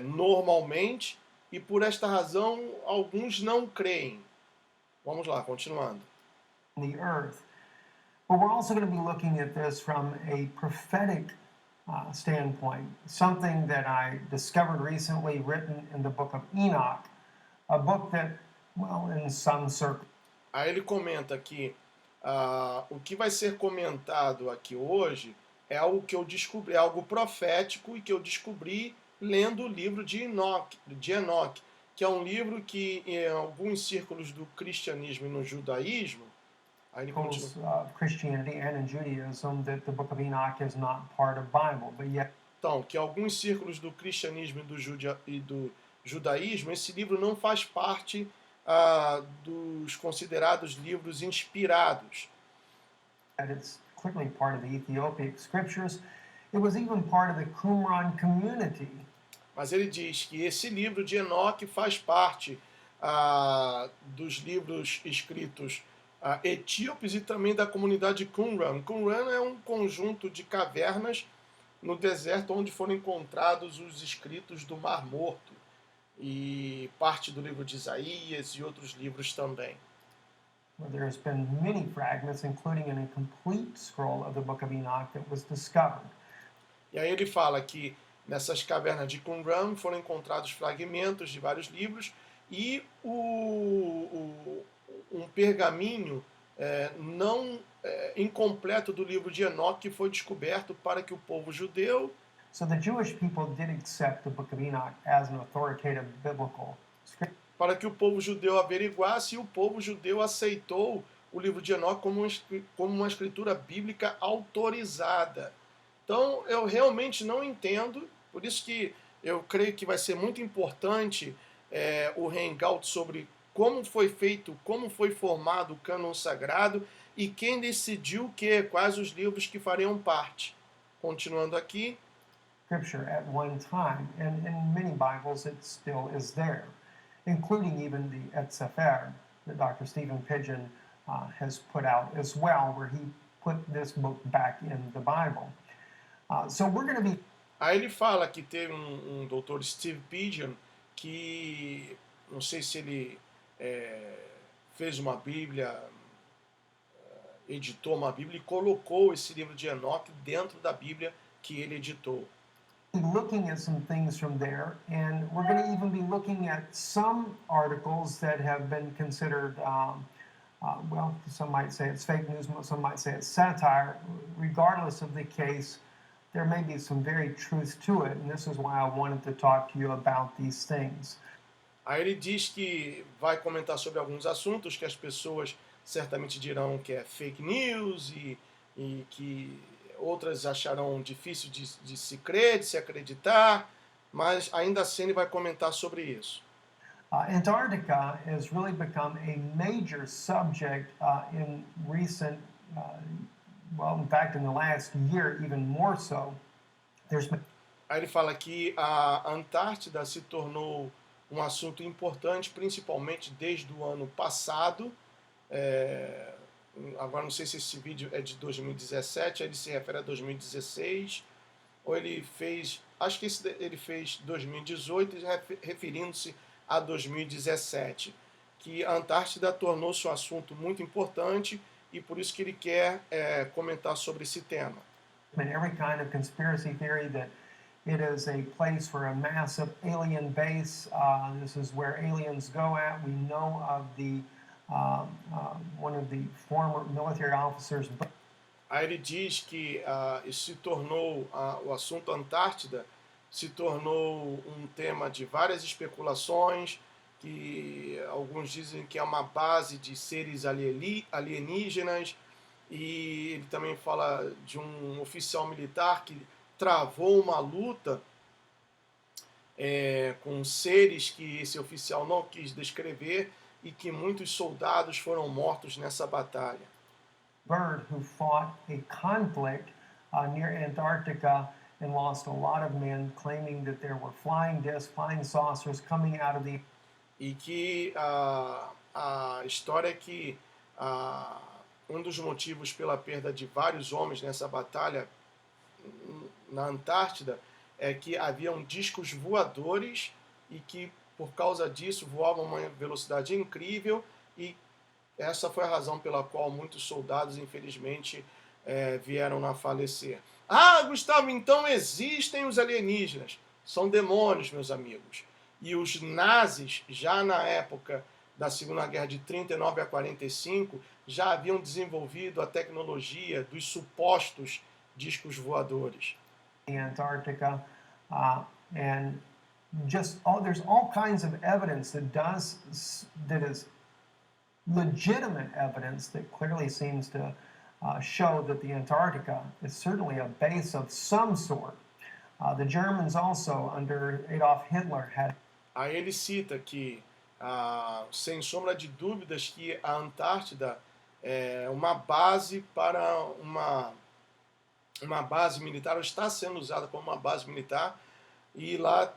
normalmente, e por esta razão alguns não creem. Vamos lá, continuando. The earth. But we're also going to be looking at this from a prophetic standpoint, something that I discovered recently written in the book of Enoch, a book that, well, in some circles. Aí ele comenta que o que vai ser comentado aqui hoje é algo que eu descobri, é algo profético e que eu descobri lendo o livro de Enoch, que é um livro que em alguns círculos do cristianismo e no judaísmo, aí ele continua. Christianity and in Judaism, that the book of Enoch is not part of Bible, but yet. Então, que alguns círculos do cristianismo e do judaísmo, esse livro não faz parte dos considerados livros inspirados. That it's clearly part of the Ethiopic scriptures. It was even part of the Qumran community. Mas ele diz que esse livro de Enoque faz parte dos livros escritos etíopes e também da comunidade Qumran. Qumran é um conjunto de cavernas no deserto onde foram encontrados os escritos do Mar Morto e parte do livro de Isaías e outros livros também. There's been many fragments, including an incomplete scroll of the Book of Enoch that was discovered. E aí ele fala que nessas cavernas de Qumran foram encontrados fragmentos de vários livros e um pergaminho não incompleto do livro de Enoque foi descoberto para que o povo judeu. So the Jewish people did accept the Book of Enoch as an authoritative biblical scripture. Para que o povo judeu averiguasse, e o povo judeu aceitou o livro de Enoque como uma escritura bíblica autorizada. Então, eu realmente não entendo, por isso que eu creio que vai ser muito importante o hangout sobre como foi feito, como foi formado o cânon sagrado e quem decidiu o quê, quais os livros que fariam parte. Continuando aqui. Scripture at one time, and in many Bibles it still is there, including even the Et Sefer that Dr. Stephen Pidgeon has put out as well, where he put this book back in the Bible. So we're going to be. Aí ele fala que teve um doutor Steve Pidgeon que, não sei se ele fez uma Bíblia, editou uma Bíblia e colocou esse livro de Enoque dentro da Bíblia que ele editou. Looking at some things from there, and we're going to even be looking at some articles that have been considered, well, some might say it's fake news, some might say it's satire. Regardless of the case, there may be some very truth to it, and this is why I wanted to talk to you about these things. Aí ele diz que vai comentar sobre alguns assuntos que as pessoas certamente dirão que é fake news e que outras acharão difícil de se crer, de se acreditar, mas ainda assim ele vai comentar sobre isso. Antarctica has really become a major subject in recent, well, in fact, in the last year, even more so. Aí ele fala que a Antártida se tornou um assunto importante, principalmente desde o ano passado. Agora não sei se esse vídeo é de 2017, ele se refere a 2016, ou ele fez, acho que ele fez 2018, referindo-se a 2017, que a Antártida tornou-se um assunto muito importante e por isso que ele quer comentar sobre esse tema. Every kind of conspiracy theory that it is a place for a massive alien base. This is where aliens go at. We know of the one of the former military officers. Aí ele diz que isso se tornou, o assunto Antártida se tornou um tema de várias especulações, que alguns dizem que é uma base de seres alienígenas, e ele também fala de um oficial militar que travou uma luta com seres que esse oficial não quis descrever e que muitos soldados foram mortos nessa batalha. Bird who fought a conflict near Antarctica and lost a lot of men, claiming that there were flying discs, flying saucers coming out of the. E que a história é que um dos motivos pela perda de vários homens nessa batalha na Antártida é que haviam discos voadores e que por causa disso voavam a uma velocidade incrível, e essa foi a razão pela qual muitos soldados infelizmente vieram a falecer. Ah, Gustavo, então existem os alienígenas. São demônios, meus amigos. E os nazis, já na época da Segunda Guerra de 39 a 45, já haviam desenvolvido a tecnologia dos supostos discos voadores. Antarctica, and just there's all kinds of evidence that is legitimate evidence that clearly seems to show that the Antarctica is certainly a base of some sort. The Germans also, under Adolf Hitler, had. Aí ele cita que, sem sombra de dúvidas, que a Antártida é uma base para uma base militar, ou está sendo usada como uma base militar, e lá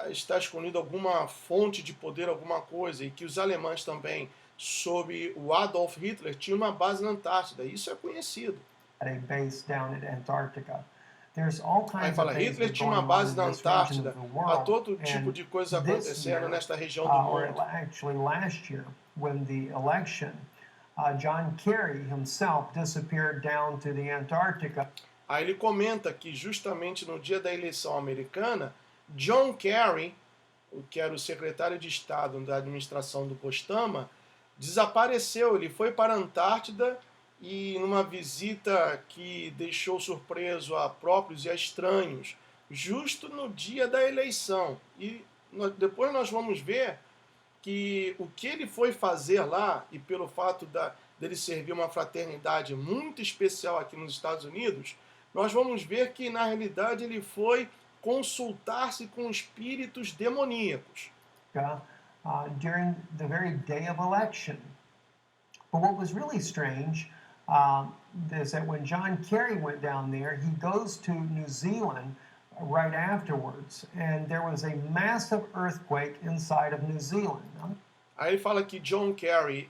está escondida alguma fonte de poder, alguma coisa, e que os alemães também, sob o Adolf Hitler, tinham uma base na Antártida. Isso é conhecido. A base down at Antarctica. There's all kinds Aí fala, of things Hitler tinha uma going base on na in this region Antártida, of the há world, todo tipo and de coisa this acontecendo year, nesta região do or mundo. actually last year, when the election, John Kerry himself disappeared down to the Antarctica. Aí ele comenta que justamente no dia da eleição americana, John Kerry, que era o secretário de Estado da administração do Postama, desapareceu. Ele foi para a Antártida e numa visita que deixou surpreso a próprios e a estranhos, justo no dia da eleição. E depois nós vamos ver que o que ele foi fazer lá, e pelo fato dele servir uma fraternidade muito especial aqui nos Estados Unidos, nós vamos ver que na realidade ele foi consultar-se com espíritos demoníacos. During the very day of election. But what was really strange is that when John Kerry went down there, he goes to New Zealand right afterwards, and there was a massive earthquake inside of New Zealand. Aí ele fala que John Kerry,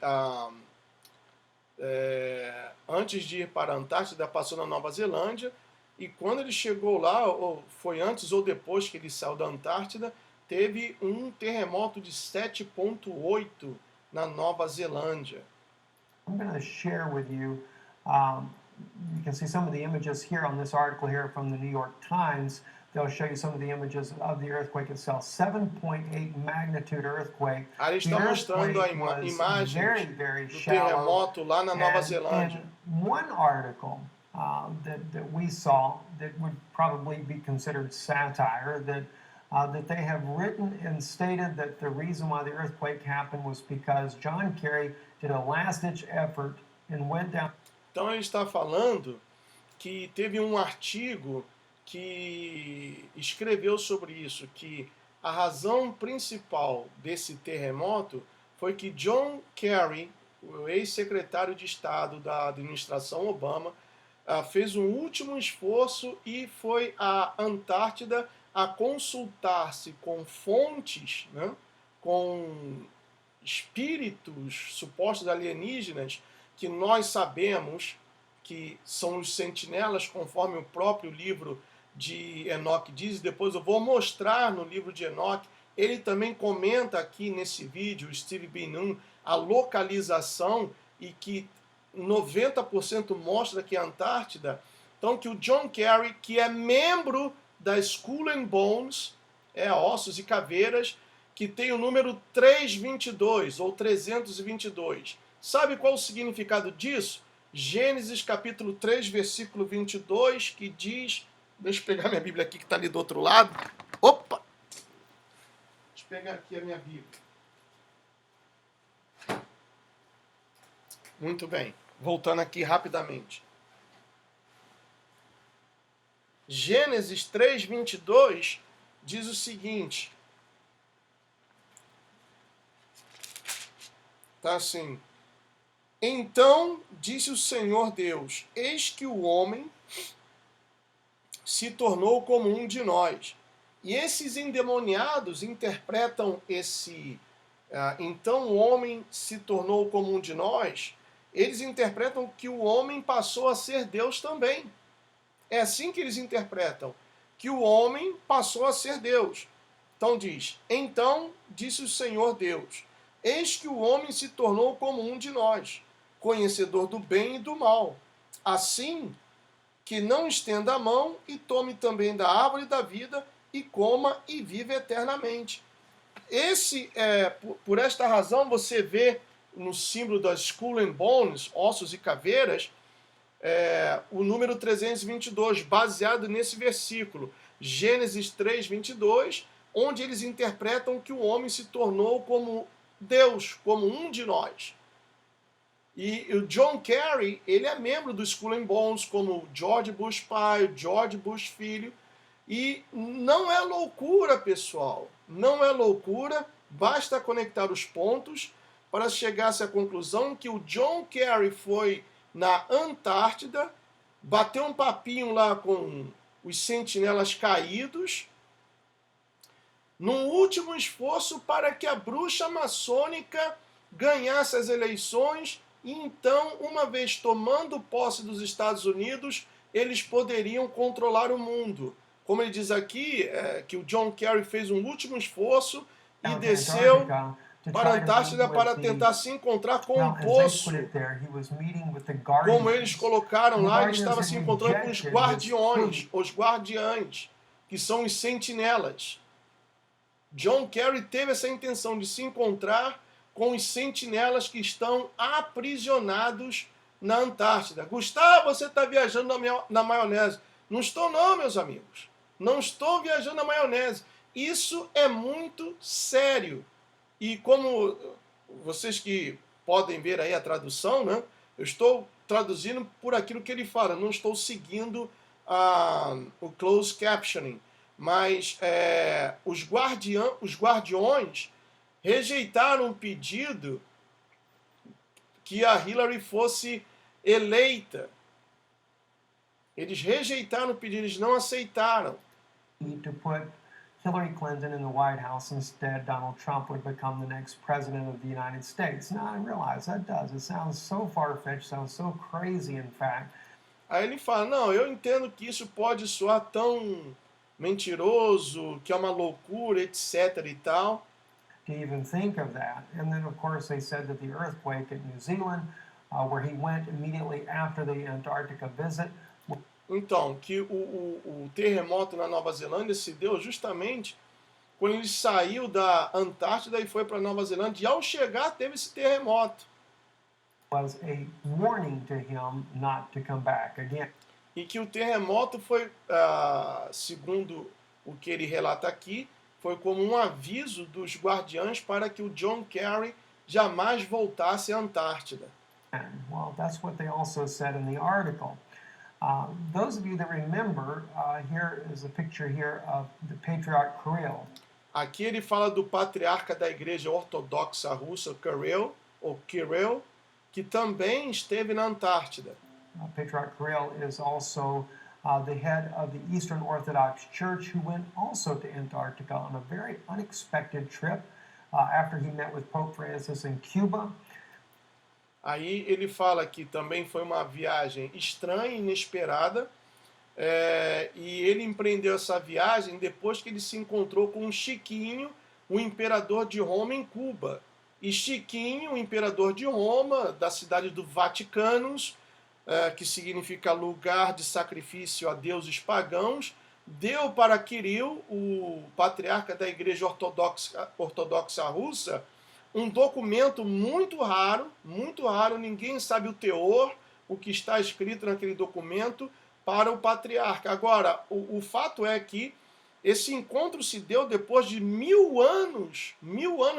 antes de ir para a Antártida, passou na Nova Zelândia, e quando ele chegou lá, ou foi antes ou depois que ele saiu da Antártida, teve um terremoto de 7,8 na Nova Zelândia. I'm going to share with you, you can see some of the images here on this article here from the New York Times. They'll show you some of the images of the earthquake itself. 7.8 magnitude earthquake. Aí está mostrando a imagem do terremoto lá na Nova Zelândia. One article that we saw that would probably be considered satire, that they have written and stated that the reason why the earthquake happened was because John Kerry did a last-ditch effort and went down. Então ele está falando que teve um artigo que escreveu sobre isso, que a razão principal desse terremoto foi que John Kerry, o ex-secretário de Estado da administração Obama, fez um último esforço e foi à Antártida a consultar-se com fontes, né, com espíritos supostos alienígenas, que nós sabemos que são os sentinelas, conforme o próprio livro de Enoque diz. Depois eu vou mostrar no livro de Enoque. Ele também comenta aqui nesse vídeo, o Steve Ben-Nun, a localização, e que 90% mostra que é a Antártida. Então que o John Kerry, que é membro da Skull and Bones, Ossos e Caveiras, que tem o número 322 ou 322. Sabe qual o significado disso? Gênesis capítulo 3, versículo 22, que diz... Deixa eu pegar minha Bíblia aqui que está ali do outro lado. Opa! Deixa eu pegar aqui a minha Bíblia. Muito bem. Voltando aqui rapidamente. Gênesis 3, 22 diz o seguinte. Tá assim. Então disse o Senhor Deus: eis que o homem se tornou como um de nós. E esses endemoniados interpretam esse então o homem se tornou como um de nós. Eles interpretam que o homem passou a ser Deus também. É assim que eles interpretam, que o homem passou a ser Deus. Então diz: então disse o Senhor Deus: eis que o homem se tornou como um de nós, conhecedor do bem e do mal. Assim que não estenda a mão e tome também da árvore da vida e coma e viva eternamente. Por esta razão você vê no símbolo das Skull and Bones, ossos e caveiras, o número 322, baseado nesse versículo, Gênesis 3, 22, onde eles interpretam que o homem se tornou como Deus, como um de nós. E o John Kerry, ele é membro do Skull and Bones, como George Bush pai, George Bush filho, e não é loucura, pessoal, não é loucura, basta conectar os pontos para chegar-se à conclusão que o John Kerry foi na Antártida, bateu um papinho lá com os sentinelas caídos, num último esforço para que a bruxa maçônica ganhasse as eleições. E então, uma vez tomando posse dos Estados Unidos, eles poderiam controlar o mundo. Como ele diz aqui, que o John Kerry fez um último esforço e desceu para a Antártida para tentar se encontrar com um poço. Como eles colocaram lá, ele estava se encontrando com os guardiães, que são os sentinelas. John Kerry teve essa intenção de se encontrar com os sentinelas que estão aprisionados na Antártida. Gustavo, você está viajando na maionese. Não estou não, meus amigos. Não estou viajando na maionese. Isso é muito sério. E como vocês que podem ver aí a tradução, né? Eu estou traduzindo por aquilo que ele fala. Não estou seguindo o closed captioning, mas os guardiões rejeitaram o pedido que a Hillary fosse eleita. Eles rejeitaram o pedido, eles não aceitaram. To put Hillary Clinton in the White House instead, Donald Trump would become the next president of the United States. Now, I realize that does. It sounds so far-fetched, sounds so crazy, in fact. Aí ele fala, não, eu entendo que isso pode soar tão mentiroso, que é uma loucura, etc e tal. To even think of that. And then, of course, they said that the earthquake at New Zealand, where he went immediately after the Antarctica visit. Então, que o terremoto na Nova Zelândia se deu justamente quando ele saiu da Antártida e foi para a Nova Zelândia. E ao chegar, teve esse terremoto. Was a warning to him not to come back again. E que o terremoto foi, segundo o que ele relata aqui, foi como um aviso dos guardiães para que o John Kerry jamais voltasse à Antártida. Well, that's what they also said in the article. Those of you that remember, here is a picture here of the Patriarch Kirill. Aqui ele fala do patriarca da Igreja Ortodoxa Russa, Kirill, que também esteve na Antártida. Patriarch Kirill is also the head of the Eastern Orthodox Church, who went also to Antarctica on a very unexpected trip after he met with Pope Francis in Cuba. Aí ele fala que também foi uma viagem estranha, inesperada, e ele empreendeu essa viagem depois que ele se encontrou com Chiquinho, o imperador de Roma, em Cuba. E Chiquinho, o imperador de Roma, da cidade do Vaticanos, que significa lugar de sacrifício a deuses pagãos, deu para Kirill, o patriarca da Igreja Ortodoxa Russa, um documento muito raro, ninguém sabe o teor, o que está escrito naquele documento, para o patriarca. Agora, o fato é que esse encontro se deu depois de 1000 anos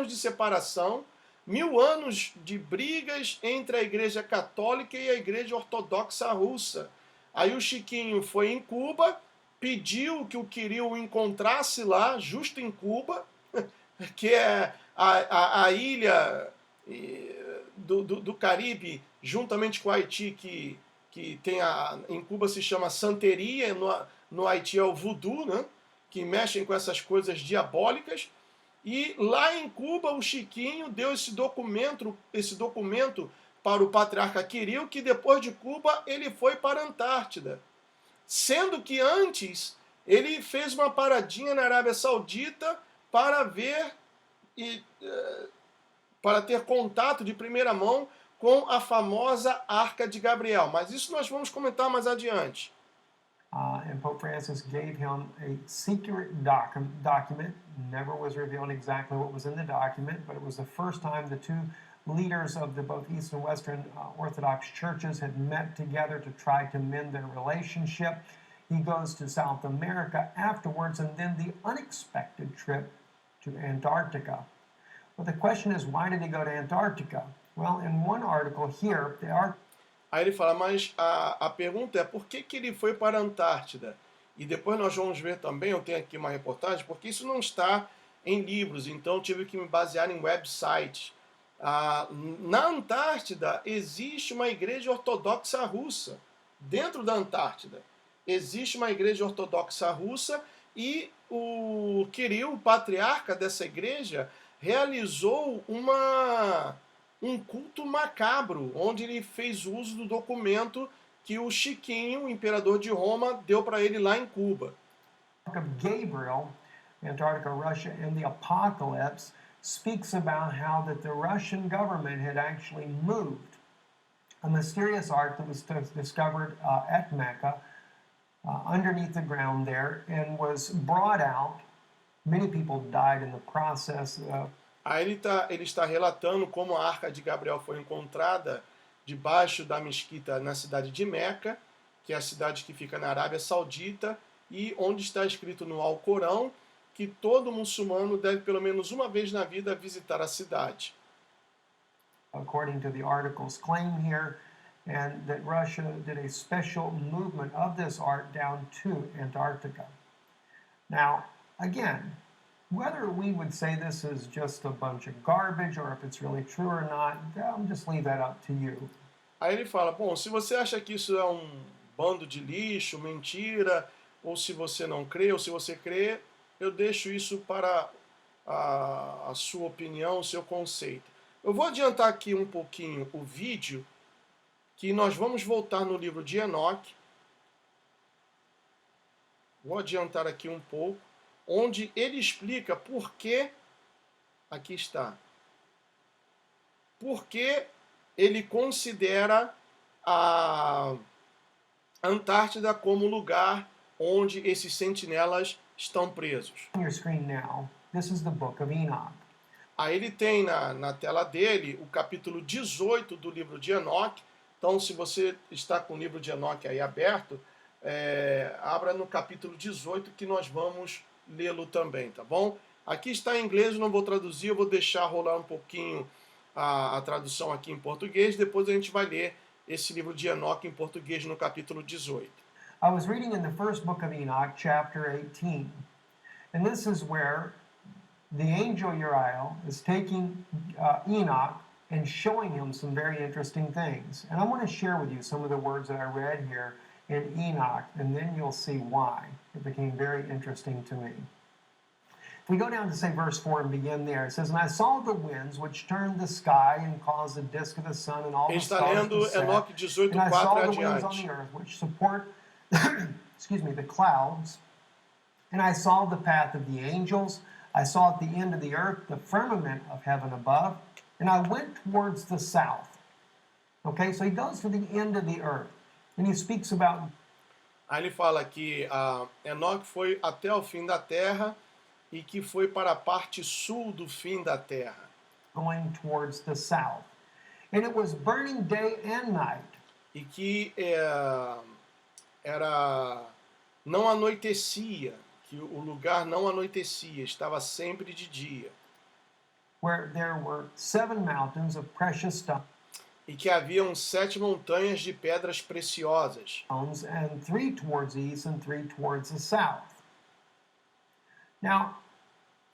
de separação, 1000 anos de brigas entre a Igreja Católica e a Igreja Ortodoxa Russa. Aí o Chiquinho foi em Cuba, pediu que o Kirill o encontrasse lá, justo em Cuba, que é a ilha do Caribe, juntamente com o Haiti, que tem em Cuba se chama Santeria, no Haiti é o Voodoo, né? Que mexem com essas coisas diabólicas. E lá em Cuba o Chiquinho deu esse documento para o patriarca Kirill, que depois de Cuba ele foi para a Antártida. Sendo que antes ele fez uma paradinha na Arábia Saudita para ver para ter contato de primeira mão com a famosa Arca de Gabriel. Mas isso nós vamos comentar mais adiante. And Pope Francis gave him a secret document. Never was revealed exactly what was in the document, but it was the first time the two leaders of both East and Western Orthodox churches had met together to try to mend their relationship. He goes to South America afterwards, and then the unexpected trip to Antarctica. But the question is, why did he go to Antarctica? Well, in one article here, Aí ele fala, mas a pergunta é por que ele foi para a Antártida? E depois nós vamos ver também, eu tenho aqui uma reportagem, porque isso não está em livros, então eu tive que me basear em websites. Na Antártida existe uma igreja ortodoxa russa. Dentro da Antártida existe uma igreja ortodoxa russa e o Kirill, o patriarca dessa igreja, realizou um culto macabro, onde ele fez uso do documento que o Chiquinho, o imperador de Roma, deu para ele lá em Cuba. Gabriel, Antarctica, Russia, and the Apocalypse speaks about how that the Russian government had actually moved a mysterious ark that was discovered at Mecca underneath the ground there and was brought out. Many people died in the process. Aí ele está relatando como a Arca de Gabriel foi encontrada debaixo da mesquita na cidade de Meca, que é a cidade que fica na Arábia Saudita, e onde está escrito no Alcorão que todo muçulmano deve pelo menos uma vez na vida visitar a cidade. According to the article's claim here, and that Russia did a special movement of this art down to Antarctica. Now, again, whether we would say this is just a bunch of garbage or if it's really true or not, I'll just leave that up to you. Aí ele fala, bom, se você acha que isso é um bando de lixo, mentira, ou se você não crê, ou se você crê, eu deixo isso para a sua opinião, o seu conceito. Eu vou adiantar aqui um pouquinho o vídeo, que nós vamos voltar no livro de Enoque. Vou adiantar aqui um pouco, onde ele explica por que, aqui está, por que ele considera a Antártida como lugar onde esses sentinelas estão presos. On your screen now, this is the book of Enoch. Aí ele tem na tela dele o capítulo 18 do livro de Enoque. Então, se você está com o livro de Enoque aí aberto, abra no capítulo 18 que nós vamos lê-lo também, tá bom? Aqui está em inglês, não vou traduzir, eu vou deixar rolar um pouquinho a tradução aqui em português, depois a gente vai ler esse livro de Enoque em português no capítulo 18. I was reading in the first book of Enoch, chapter 18, and this is where the angel Uriel is taking Enoch and showing him some very interesting things. And I want to share with you some of the words that I read here in Enoch, and then you'll see why it became very interesting to me. If we go down to say verse 4 and begin there, it says, "And I saw the winds which turned the sky and caused the disk of the sun and all the Ele está stars lendo to set. Enoque 18, And I saw 4 the winds on adiante. the earth which support, excuse me, the clouds. And I saw the path of the angels. I saw at the end of the earth the firmament of heaven above. And I went towards the south." Okay, so he goes to the end of the earth. And he speaks about Aí ele fala que Enoque foi até o fim da terra e que foi para a parte sul do fim da terra. going towards the south. And it was burning day and night. E que não anoitecia, que o lugar não anoitecia, estava sempre de dia. Where there were 7 mountains of precious E que haviam 7 montanhas de pedras preciosas. stones, and 3 towards the east and 3 towards the south. Now,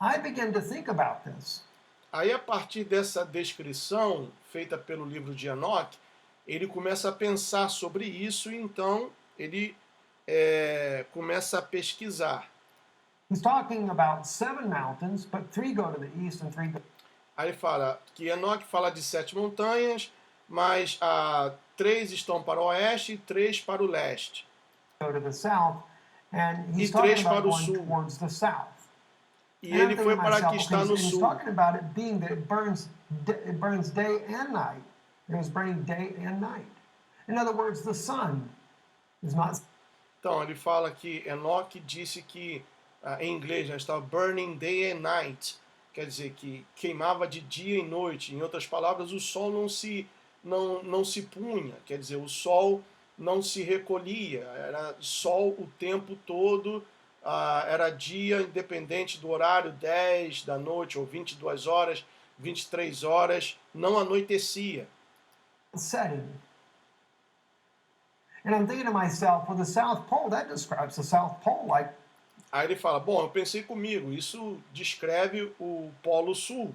I began to think about this. Aí, a partir dessa descrição feita pelo livro de Enoque, ele começa a pensar sobre isso e então ele começa a pesquisar. He's talking about 7 mountains, but 3 go to the east and 3 go Aí ele fala que Enoque fala de 7 montanhas, mas 3 estão para o oeste e 3 para o leste. to the south, and he's E talking 3 about para o going sul. towards the south. E And I'm ele thinking foi to para myself, que está no he's sul. talking about it being that it burns day and night. It was burning day and night. In other words, the sun is not Então, ele fala que Enoque disse que, em inglês, já estava burning day and night, quer dizer, que queimava de dia e noite. Em outras palavras, o sol não se punha, quer dizer, o sol não se recolhia, era sol o tempo todo, era dia independente do horário, 10 da noite ou 22 horas, 23 horas, não anoitecia. setting. And I'm thinking to myself, well, the South Pole, that describes the South Pole like Aí ele fala, bom, eu pensei comigo, isso descreve o Polo Sul.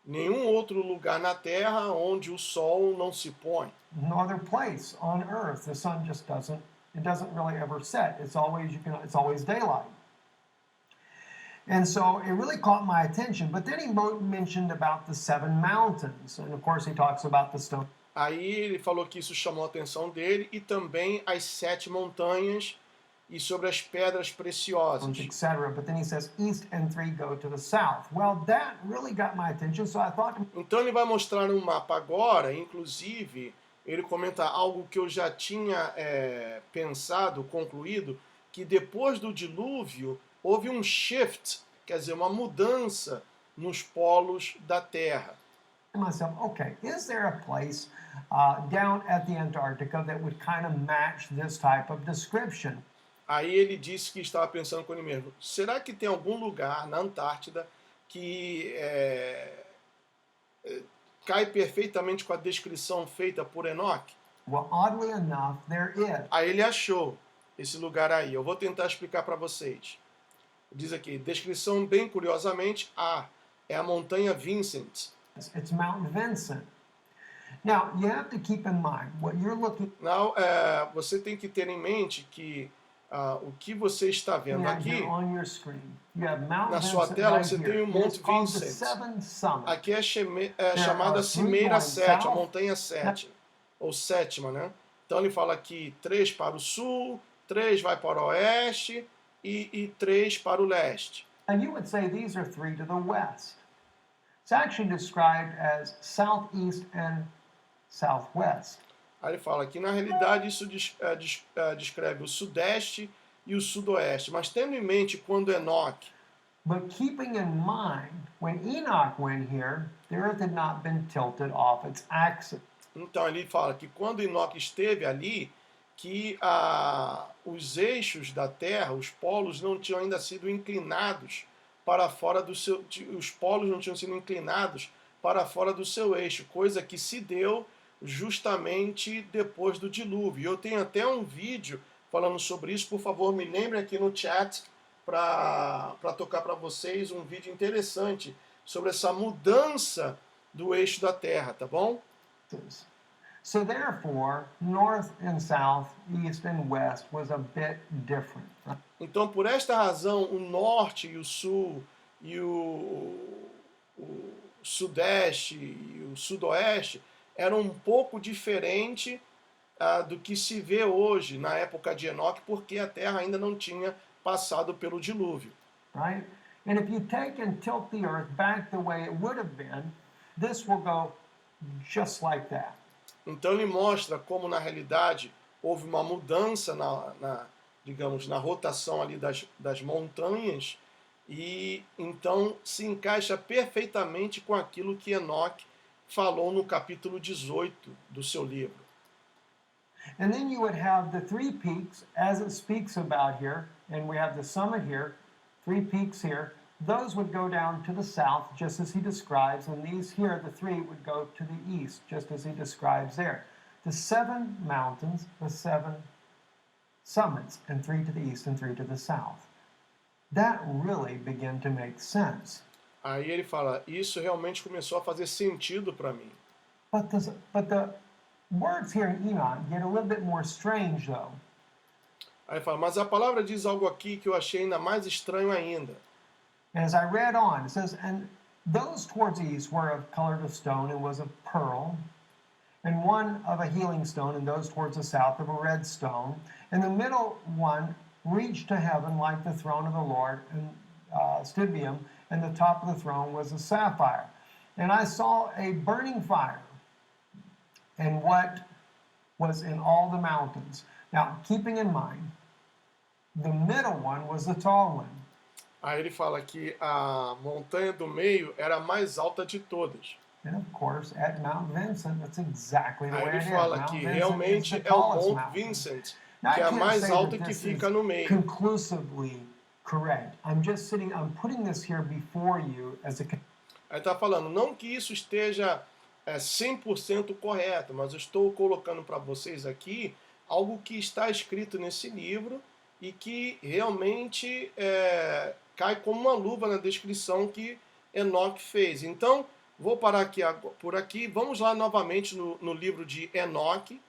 Nenhum outro lugar na Terra onde o sol não se põe. no other place on Earth. The sun just doesn't really ever set. It's always daylight. And so it really caught my attention. But then he mentioned about the 7 mountains. And of course he talks about the stone. Aí ele falou que isso chamou a atenção dele e também as 7 montanhas e sobre as pedras preciosas. etc. But then he says east and 3 go to the south. Well, that really got my attention. So I thought, Então ele vai mostrar um mapa agora, inclusive ele comenta algo que eu já tinha pensado, concluído, que depois do dilúvio houve um shift, quer dizer, uma mudança nos polos da Terra. to myself, okay, is there a place down at the Antarctica that would kind of match this type of description? Aí ele disse que estava pensando com ele mesmo, será que tem algum lugar na Antártida que cai perfeitamente com a descrição feita por Enoque? Well, oddly enough, there is. Aí ele achou esse lugar aí. Eu vou tentar explicar para vocês. Diz aqui, descrição bem curiosamente, é a montanha Vincent. It's Mount Vincent. Now, you have to keep in mind what you're looking Não, você tem que ter em mente que o que você está vendo at aqui, here on your screen. You have Mount na sua Vincent tela, right você here. tem o It Monte is called the Vincent. Seven Summits. Aqui é There chamada are Cimeira three 7, a going montanha 7, ou sétima, né? Então ele fala aqui 3 para o sul, 3 vai para o oeste e 3 para o leste. And you would say these are three to the west. It's actually described as southeast and southwest. Aí ele fala que, na realidade, isso descreve o sudeste e o sudoeste. Mas tendo em mente quando Enoque, But keeping in mind, when Enoch went here, the earth had not been tilted off its axis. então ele fala que quando Enoque esteve ali, que os eixos da Terra, os polos, não tinham ainda sido inclinados para fora do seu... Os polos não tinham sido inclinados para fora do seu eixo, coisa que se deu justamente depois do dilúvio. Eu tenho até um vídeo falando sobre isso, por favor, me lembrem aqui no chat para tocar para vocês um vídeo interessante sobre essa mudança do eixo da Terra, tá bom? So therefore, north and south, east and west was a bit different. Então, por esta razão, o norte e o sul e o sudeste e o sudoeste eram um pouco diferente do que se vê hoje na época de Enoque, porque a Terra ainda não tinha passado pelo dilúvio. Right? And if you take and tilt the earth back the way it would have been, this will go just like that. Então ele mostra como na realidade houve uma mudança digamos, na rotação ali das montanhas, e então se encaixa perfeitamente com aquilo que Enoque falou no capítulo 18 do seu livro. And then you would have the three peaks, as it speaks about here, and we have the summit here, three peaks here. Those would go down to the south, just as he describes, and these here, the three, would go to the east, just as he describes there. The seven mountains, the seven summits, and three to the east and three to the south. That really began to make sense. Aí ele fala, isso realmente começou a fazer sentido para mim. But the words here in Enoch get a little bit more strange, though. Aí ele fala, mas a palavra diz algo aqui que eu achei ainda mais estranho ainda. As I read on, it says, and those towards the east were of colored of stone and was of pearl, and one of a healing stone, and those towards the south of a red stone. And the middle one reached to heaven like the throne of the Lord, and stood beyond, and the top of the throne was a sapphire. And I saw a burning fire, and what was in all the mountains. Now, keeping in mind, the middle one was the tall one. Aí ele fala que a montanha do meio era a mais alta de todas. And of course, at Mount Vincent, that's exactly the Aí way ele it is. fala Mount que Vincent is realmente the é o tallest Monte mountain. Vincent, Now, que I é a can't mais say alta that que this fica is no meio. conclusively correct. I'm putting this here before you as a Aí está falando, não que isso esteja 100% correto, mas eu estou colocando para vocês aqui algo que está escrito nesse livro e que realmente cai como uma luva na descrição que Enoque fez. Então, vou parar por aqui. Vamos lá novamente no livro de Enoque.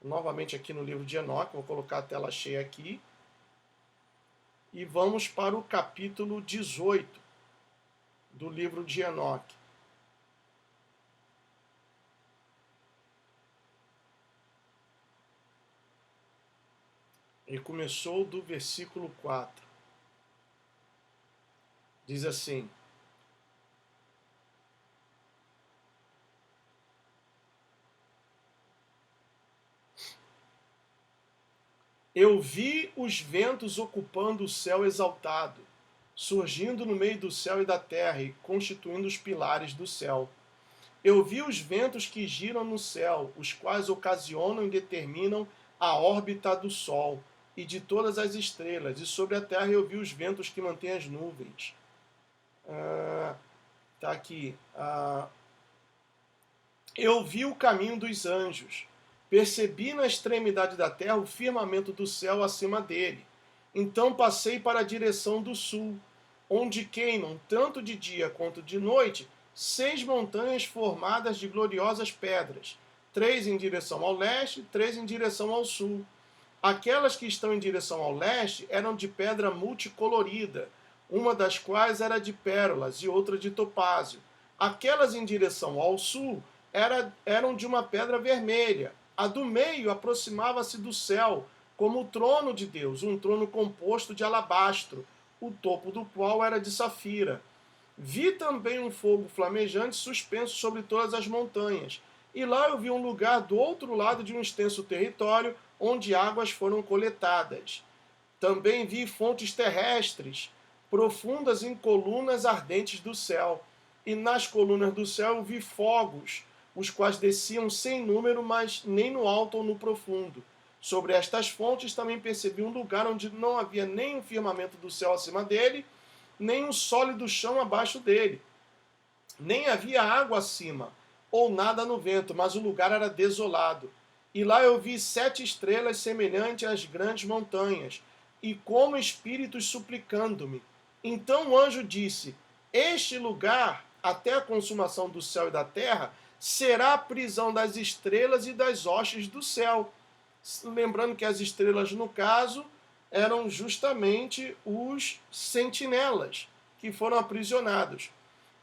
Novamente aqui no livro de Enoque. Vou colocar a tela cheia aqui. E vamos para o capítulo 18 do livro de Enoque. Ele começou do versículo 4. Diz assim: Eu vi os ventos ocupando o céu exaltado, surgindo no meio do céu e da terra e constituindo os pilares do céu. Eu vi os ventos que giram no céu, os quais ocasionam e determinam a órbita do Sol e de todas as estrelas, e sobre a terra eu vi os ventos que mantêm as nuvens. Tá aqui. Eu vi o caminho dos anjos, Percebi na extremidade da terra o firmamento do céu acima dele. Então passei para a direção do sul, onde queimam, tanto de dia quanto de noite, 6 montanhas formadas de gloriosas pedras, 3 em direção ao leste, 3 em direção ao sul. Aquelas que estão em direção ao leste eram de pedra multicolorida, uma das quais era de pérolas e outra de topázio. Aquelas em direção ao sul eram de uma pedra vermelha. A do meio aproximava-se do céu, como o trono de Deus, um trono composto de alabastro, o topo do qual era de safira. Vi também um fogo flamejante suspenso sobre todas as montanhas, e lá eu vi um lugar do outro lado de um extenso território, onde águas foram coletadas. Também vi fontes terrestres, profundas em colunas ardentes do céu, e nas colunas do céu eu vi fogos, os quais desciam sem número, mas nem no alto ou no profundo. Sobre estas fontes também percebi um lugar onde não havia nem um firmamento do céu acima dele, nem um sólido chão abaixo dele. Nem havia água acima, ou nada no vento, mas o lugar era desolado. E lá eu vi 7 estrelas semelhantes às grandes montanhas, e como espíritos suplicando-me. Então o anjo disse: este lugar, até a consumação do céu e da terra, será a prisão das estrelas e das hostes do céu. Lembrando que as estrelas, no caso, eram justamente os sentinelas que foram aprisionados.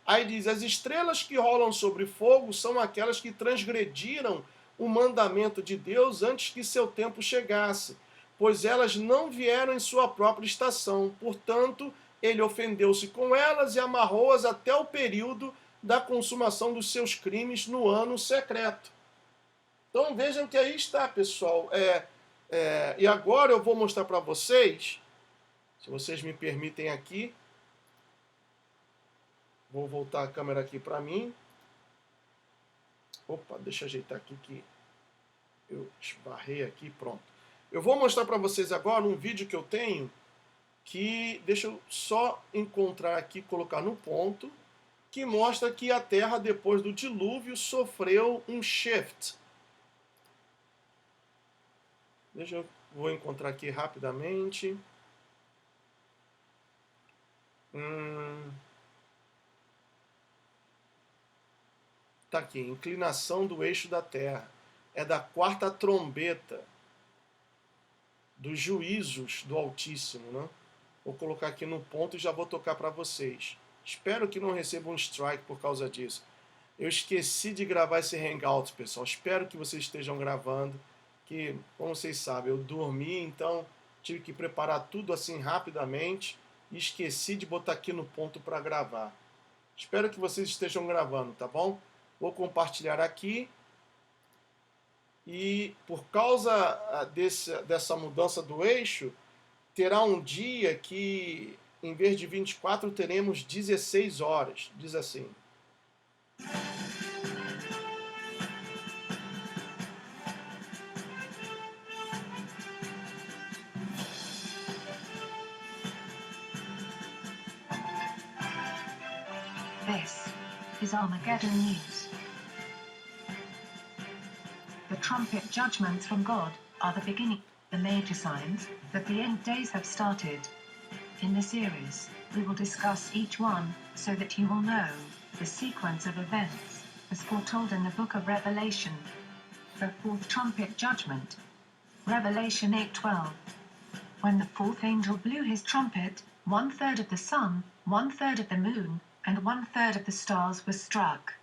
Aí diz: as estrelas que rolam sobre fogo são aquelas que transgrediram o mandamento de Deus antes que seu tempo chegasse, pois elas não vieram em sua própria estação. Portanto, ele ofendeu-se com elas e amarrou-as até o período da consumação dos seus crimes no ano secreto. Então vejam que aí está, pessoal. E agora eu vou mostrar para vocês, se vocês me permitem aqui, vou voltar a câmera aqui para mim. Opa, deixa eu ajeitar aqui que eu esbarrei aqui, pronto. Eu vou mostrar para vocês agora um vídeo que eu tenho, que deixa eu só encontrar aqui, colocar no ponto, que mostra que a Terra, depois do dilúvio, sofreu um shift. Vou encontrar aqui rapidamente. Tá aqui, inclinação do eixo da Terra. É da 4ª trombeta dos juízos do Altíssimo, né? Vou colocar aqui no ponto e já vou tocar para vocês. Espero que não receba um strike por causa disso. Eu esqueci de gravar esse Hangout, pessoal. Espero que vocês estejam gravando. Que, como vocês sabem, eu dormi, então tive que preparar tudo assim rapidamente e esqueci de botar aqui no ponto para gravar. Espero que vocês estejam gravando, tá bom? Vou compartilhar aqui. E por causa dessa mudança do eixo, terá um dia que, em vez de 24, teremos 16 horas. Diz assim. This is Armageddon News. The trumpet judgments from God are the beginning, the major signs that the end days have started. In this series, we will discuss each one so that you will know the sequence of events as foretold in the book of Revelation. The fourth trumpet judgment. Revelation 8:12. When the fourth angel blew his trumpet, 1/3 of the sun, 1/3 of the moon, and 1/3 of the stars were struck,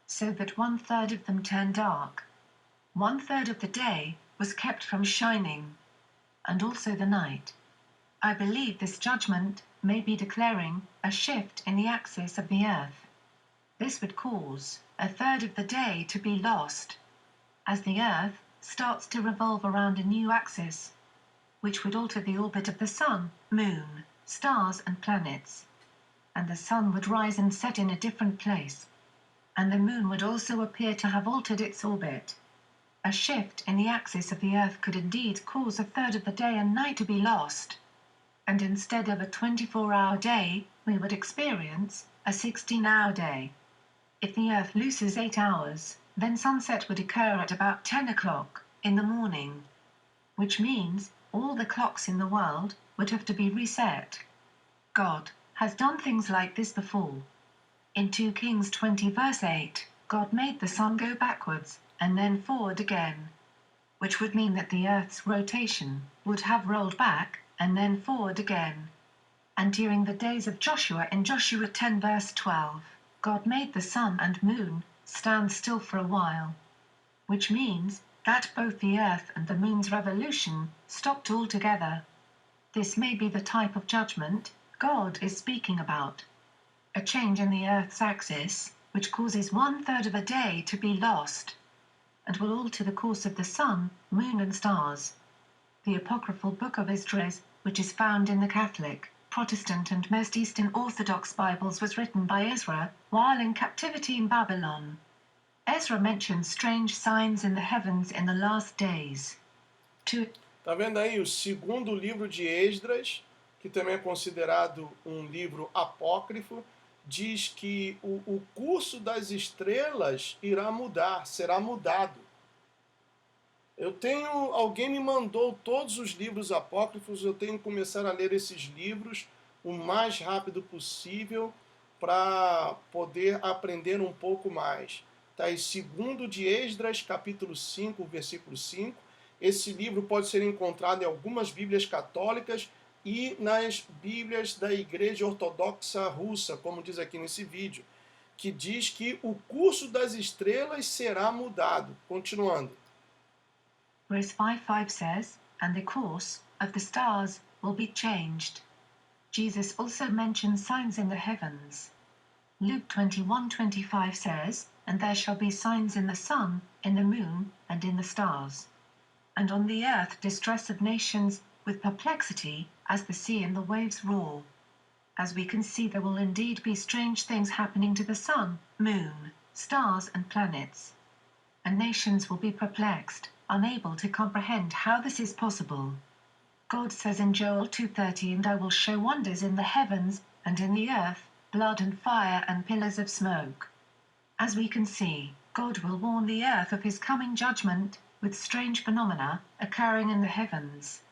so that 1/3 of them turned dark. 1/3 of the day was kept from shining, and also the night. I believe this judgment may be declaring a shift in the axis of the earth. This would cause 1/3 of the day to be lost, as the earth starts to revolve around a new axis, which would alter the orbit of the sun, moon, stars, and planets. And the sun would rise and set in a different place. And the moon would also appear to have altered its orbit. A shift in the axis of the earth could indeed cause 1/3 of the day and night to be lost. And instead of a 24-hour day, we would experience a 16-hour day. If the earth loses 8 hours, Then sunset would occur at about 10 o'clock in the morning, which means all the clocks in the world would have to be reset. God has done things like this before. In 2 Kings 20 verse 8, God made the sun go backwards and then forward again, which would mean that the Earth's rotation would have rolled back and then forward again. And during the days of Joshua in Joshua 10 verse 12, God made the sun and moon stand still for a while, which means that both the Earth and the moon's revolution stopped altogether. This may be the type of judgment God is speaking about. A change in the Earth's axis, which causes 1/3 of a day to be lost, and will alter the course of the sun, moon and stars. The apocryphal Book of Esdras, which is found in the Catholic, Protestant and most Eastern Orthodox Bibles, was written by Ezra while in captivity in Babylon. Ezra mentions strange signs in the heavens in the last days. Tá vendo aí o segundo livro de Esdras, que também é considerado um livro apócrifo, diz que o curso das estrelas irá mudar, será mudado. Alguém me mandou todos os livros apócrifos, eu tenho que começar a ler esses livros o mais rápido possível para poder aprender um pouco mais. Tá aí, segundo de Esdras, capítulo 5, versículo 5. Esse livro pode ser encontrado em algumas Bíblias católicas e nas Bíblias da Igreja Ortodoxa Russa, como diz aqui nesse vídeo, que diz que o curso das estrelas será mudado. Continuando. Verse 5:5 says, "And the course of the stars will be changed." Jesus also mentions signs in the heavens. Luke 21:25 says, "And there shall be signs in the sun, in the moon, and in the stars. And on the earth distress of nations, with perplexity, as the sea and the waves roar." As we can see, there will indeed be strange things happening to the sun, moon, stars, and planets. And nations will be perplexed, unable to comprehend how this is possible. God says in Joel 2:30, "And I will show wonders in the heavens and in the earth, blood and fire and pillars of smoke." As we can see, God will warn the earth of his coming judgment, with strange phenomena occurring in the heavens,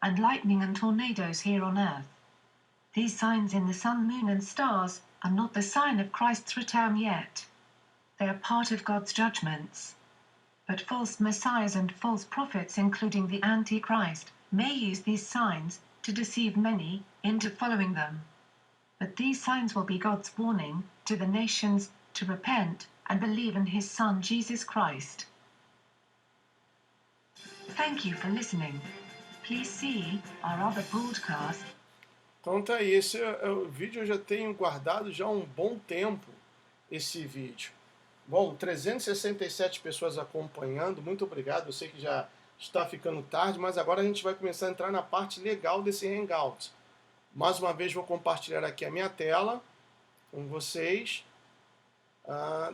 and lightning and tornadoes here on earth. These signs in the sun, moon, and stars are not the sign of Christ's return yet. They are part of God's judgments. But false messiahs and false prophets, including the Antichrist, may use these signs to deceive many into following them. But these signs will be God's warning to the nations to repent and believe in his Son, Jesus Christ. Thank you for listening. Please see our other broadcast. Então tá aí, esse o vídeo eu já tenho guardado já há um bom tempo, esse vídeo. Bom, 367 pessoas acompanhando, muito obrigado, eu sei que já está ficando tarde, mas agora a gente vai começar a entrar na parte legal desse Hangout. Mais uma vez vou compartilhar aqui a minha tela com vocês.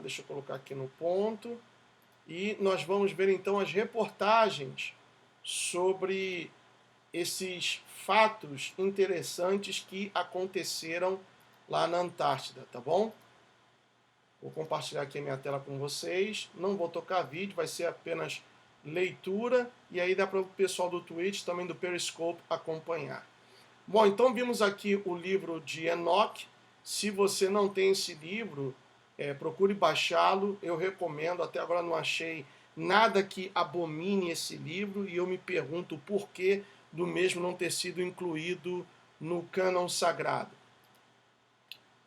Deixa eu colocar aqui no ponto. E nós vamos ver então as reportagens sobre esses fatos interessantes que aconteceram lá na Antártida, tá bom? Vou compartilhar aqui a minha tela com vocês. Não vou tocar vídeo, vai ser apenas leitura. E aí dá para o pessoal do Twitch, também do Periscope, acompanhar. Bom, então vimos aqui o livro de Enoque. Se você não tem esse livro, procure baixá-lo. Eu recomendo, até agora não achei nada que abomine esse livro. E eu me pergunto o porquê do mesmo não ter sido incluído no cânon sagrado.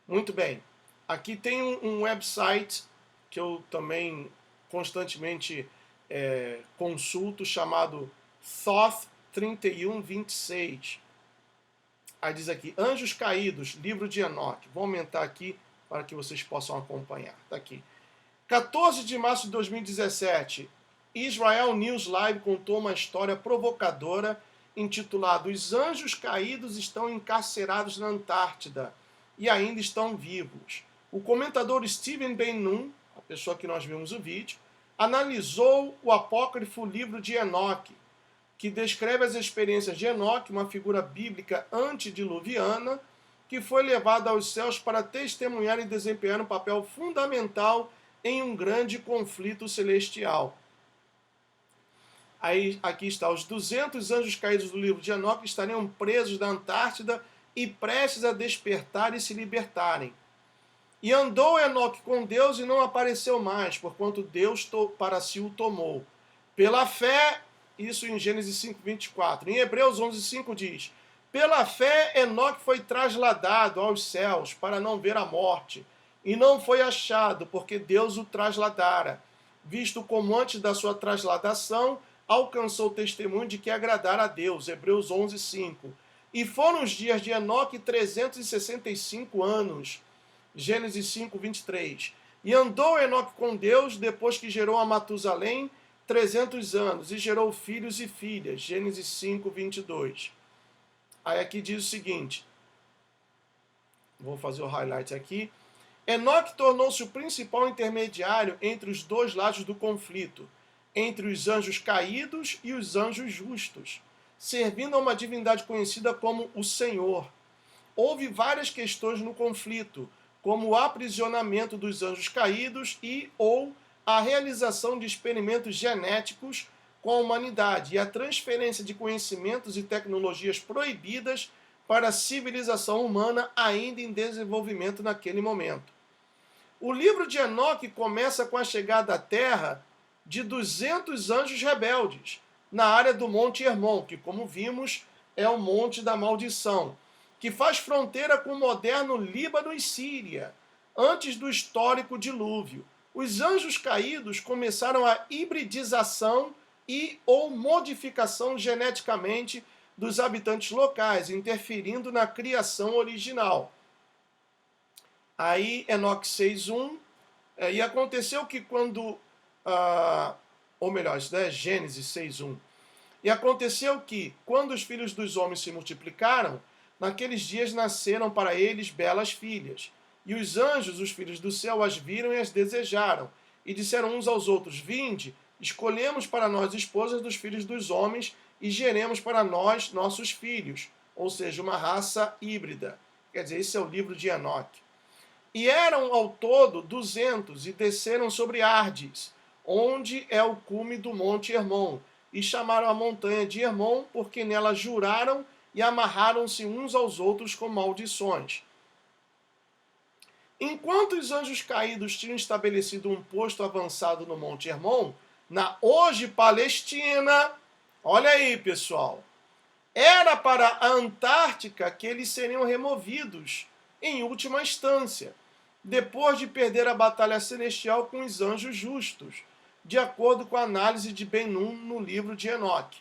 Muito bem. Aqui tem um website que eu também constantemente consulto, chamado Thoth 3126. Aí diz aqui, Anjos Caídos, livro de Enoque. Vou aumentar aqui para que vocês possam acompanhar. Está aqui. 14 de março de 2017, Israel News Live contou uma história provocadora intitulada Os Anjos Caídos estão encarcerados na Antártida e ainda estão vivos. O comentador Steven Ben-Nun, a pessoa que nós vimos o vídeo, analisou o apócrifo livro de Enoque, que descreve as experiências de Enoque, uma figura bíblica antediluviana, que foi levada aos céus para testemunhar e desempenhar um papel fundamental em um grande conflito celestial. Aí, aqui está, os 200 anjos caídos do livro de Enoque estariam presos na Antártida e prestes a despertar e se libertarem. E andou Enoque com Deus e não apareceu mais, porquanto Deus para si o tomou. Pela fé, isso em Gênesis 5:24. Em Hebreus 11:5 diz: pela fé Enoque foi trasladado aos céus para não ver a morte, e não foi achado, porque Deus o trasladara, visto como antes da sua trasladação alcançou o testemunho de que agradara a Deus. Hebreus 11:5. E foram os dias de Enoque 365 anos. Gênesis 5:23. E andou Enoque com Deus depois que gerou a Matusalém 300 anos, e gerou filhos e filhas. Gênesis 5:22. Aí aqui diz o seguinte, vou fazer o highlight aqui. Enoque tornou-se o principal intermediário entre os dois lados do conflito, entre os anjos caídos e os anjos justos, servindo a uma divindade conhecida como o Senhor. Houve várias questões no conflito, como o aprisionamento dos anjos caídos ou a realização de experimentos genéticos com a humanidade e a transferência de conhecimentos e tecnologias proibidas para a civilização humana ainda em desenvolvimento naquele momento. O livro de Enoque começa com a chegada à Terra de 200 anjos rebeldes, na área do Monte Hermon, que, como vimos, é o Monte da Maldição, que faz fronteira com o moderno Líbano e Síria, antes do histórico dilúvio. Os anjos caídos começaram a hibridização ou modificação geneticamente dos habitantes locais, interferindo na criação original. Aí, Enoque 6:1, e aconteceu que quando... ou melhor, isso é Gênesis 6:1. E aconteceu que, quando os filhos dos homens se multiplicaram, naqueles dias nasceram para eles belas filhas. E os anjos, os filhos do céu, as viram e as desejaram. E disseram uns aos outros: vinde, escolhemos para nós esposas dos filhos dos homens e geremos para nós nossos filhos. Ou seja, uma raça híbrida. Quer dizer, esse é o livro de Enoque. E eram ao todo 200 e desceram sobre Ardes, onde é o cume do Monte Hermon, e chamaram a montanha de Hermon, porque nela juraram e amarraram-se uns aos outros com maldições. Enquanto os anjos caídos tinham estabelecido um posto avançado no Monte Hermon, na hoje Palestina, olha aí, pessoal, era para a Antártica que eles seriam removidos, em última instância, depois de perder a batalha celestial com os anjos justos, de acordo com a análise de Ben-Nun no livro de Enoque.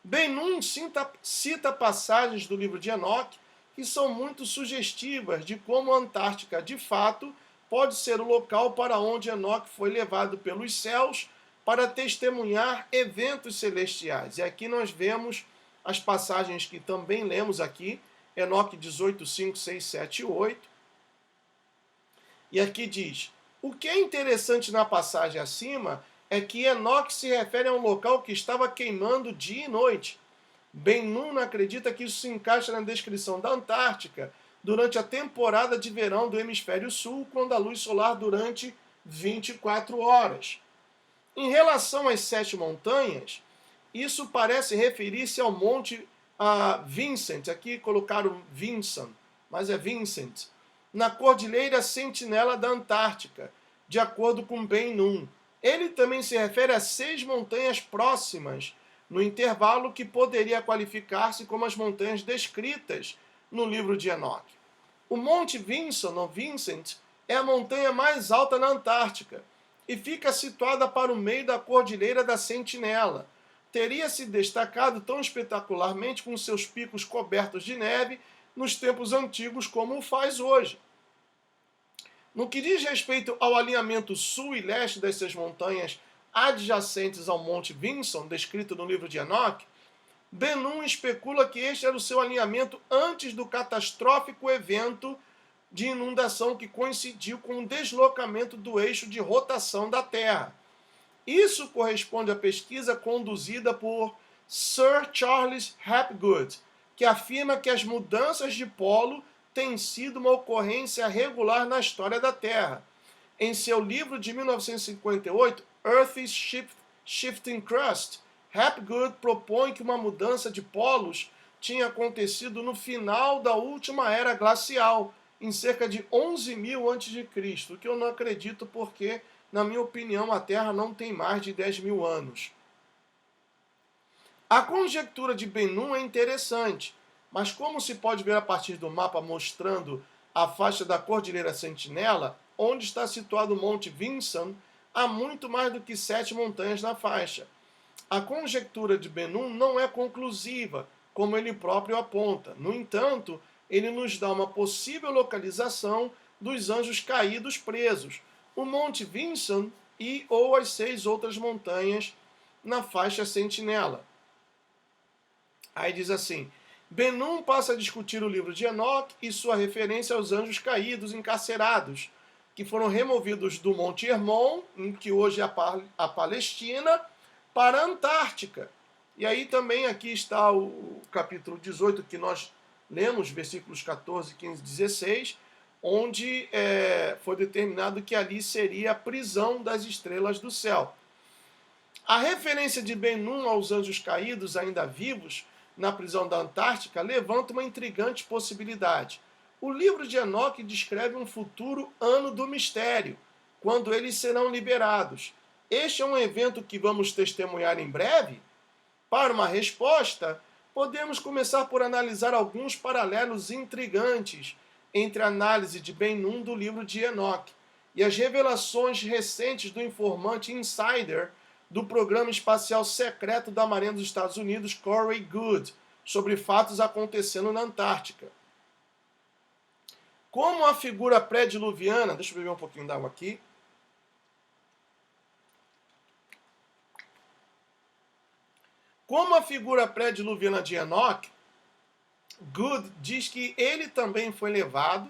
Ben-Nun cita passagens do livro de Enoque que são muito sugestivas de como a Antártica, de fato, pode ser o local para onde Enoque foi levado pelos céus para testemunhar eventos celestiais. E aqui nós vemos as passagens que também lemos aqui, Enoque 18, 5, 6, 7 e 8. E aqui diz: o que é interessante na passagem acima é que Enoque se refere a um local que estava queimando dia e noite. Ben-Nun acredita que isso se encaixa na descrição da Antártica durante a temporada de verão do hemisfério sul, quando a luz solar durante 24 horas. Em relação às 7 montanhas, isso parece referir-se ao Monte Vincent, aqui colocaram Vincent, mas é Vincent, na Cordilheira Sentinela da Antártica, de acordo com Ben-Nun. Ele também se refere a 6 montanhas próximas, no intervalo que poderia qualificar-se como as montanhas descritas no livro de Enoque. O Monte Vincent, ou Vincent, é a montanha mais alta na Antártica e fica situada para o meio da Cordilheira da Sentinela. Teria se destacado tão espetacularmente com seus picos cobertos de neve nos tempos antigos como o faz hoje. No que diz respeito ao alinhamento sul e leste dessas montanhas adjacentes ao Monte Vincent, descrito no livro de Enoque, Ben-Nun especula que este era o seu alinhamento antes do catastrófico evento de inundação que coincidiu com o deslocamento do eixo de rotação da Terra. Isso corresponde à pesquisa conduzida por Sir Charles Hapgood, que afirma que as mudanças de polo têm sido uma ocorrência regular na história da Terra. em seu livro de 1958, Earth's Shifting Crust, Hapgood propõe que uma mudança de polos tinha acontecido no final da última era glacial, em cerca de 11.000 a.C., o que eu não acredito porque, na minha opinião, a Terra não tem mais de 10.000 anos. A conjectura de Ben-Nun é interessante, mas como se pode ver a partir do mapa mostrando a faixa da Cordilheira Sentinela, onde está situado o Monte Vinson, há muito mais do que 7 montanhas na faixa. A conjectura de Ben-Nun não é conclusiva, como ele próprio aponta. No entanto, ele nos dá uma possível localização dos anjos caídos presos, o Monte Vinson e ou as 6 outras montanhas na faixa Sentinela. Aí diz assim, Ben-Nun passa a discutir o livro de Enoque e sua referência aos anjos caídos encarcerados, que foram removidos do Monte Hermon, em que hoje é a Palestina, para a Antártica. E aí também aqui está o capítulo 18, que nós lemos, versículos 14, 15 e 16, onde foi determinado que ali seria a prisão das estrelas do céu. A referência de Ben-Nun aos anjos caídos ainda vivos na prisão da Antártica levanta uma intrigante possibilidade. O livro de Enoque descreve um futuro ano do mistério, quando eles serão liberados. Este é um evento que vamos testemunhar em breve? Para uma resposta, podemos começar por analisar alguns paralelos intrigantes entre a análise de Ben-Nun do livro de Enoque e as revelações recentes do informante insider do programa espacial secreto da Marinha dos Estados Unidos, Corey Goode, sobre fatos acontecendo na Antártica. Como a figura pré-diluviana... Deixa eu beber um pouquinho d'água aqui. Como a figura pré-diluviana de Enoque, Goode diz que ele também foi levado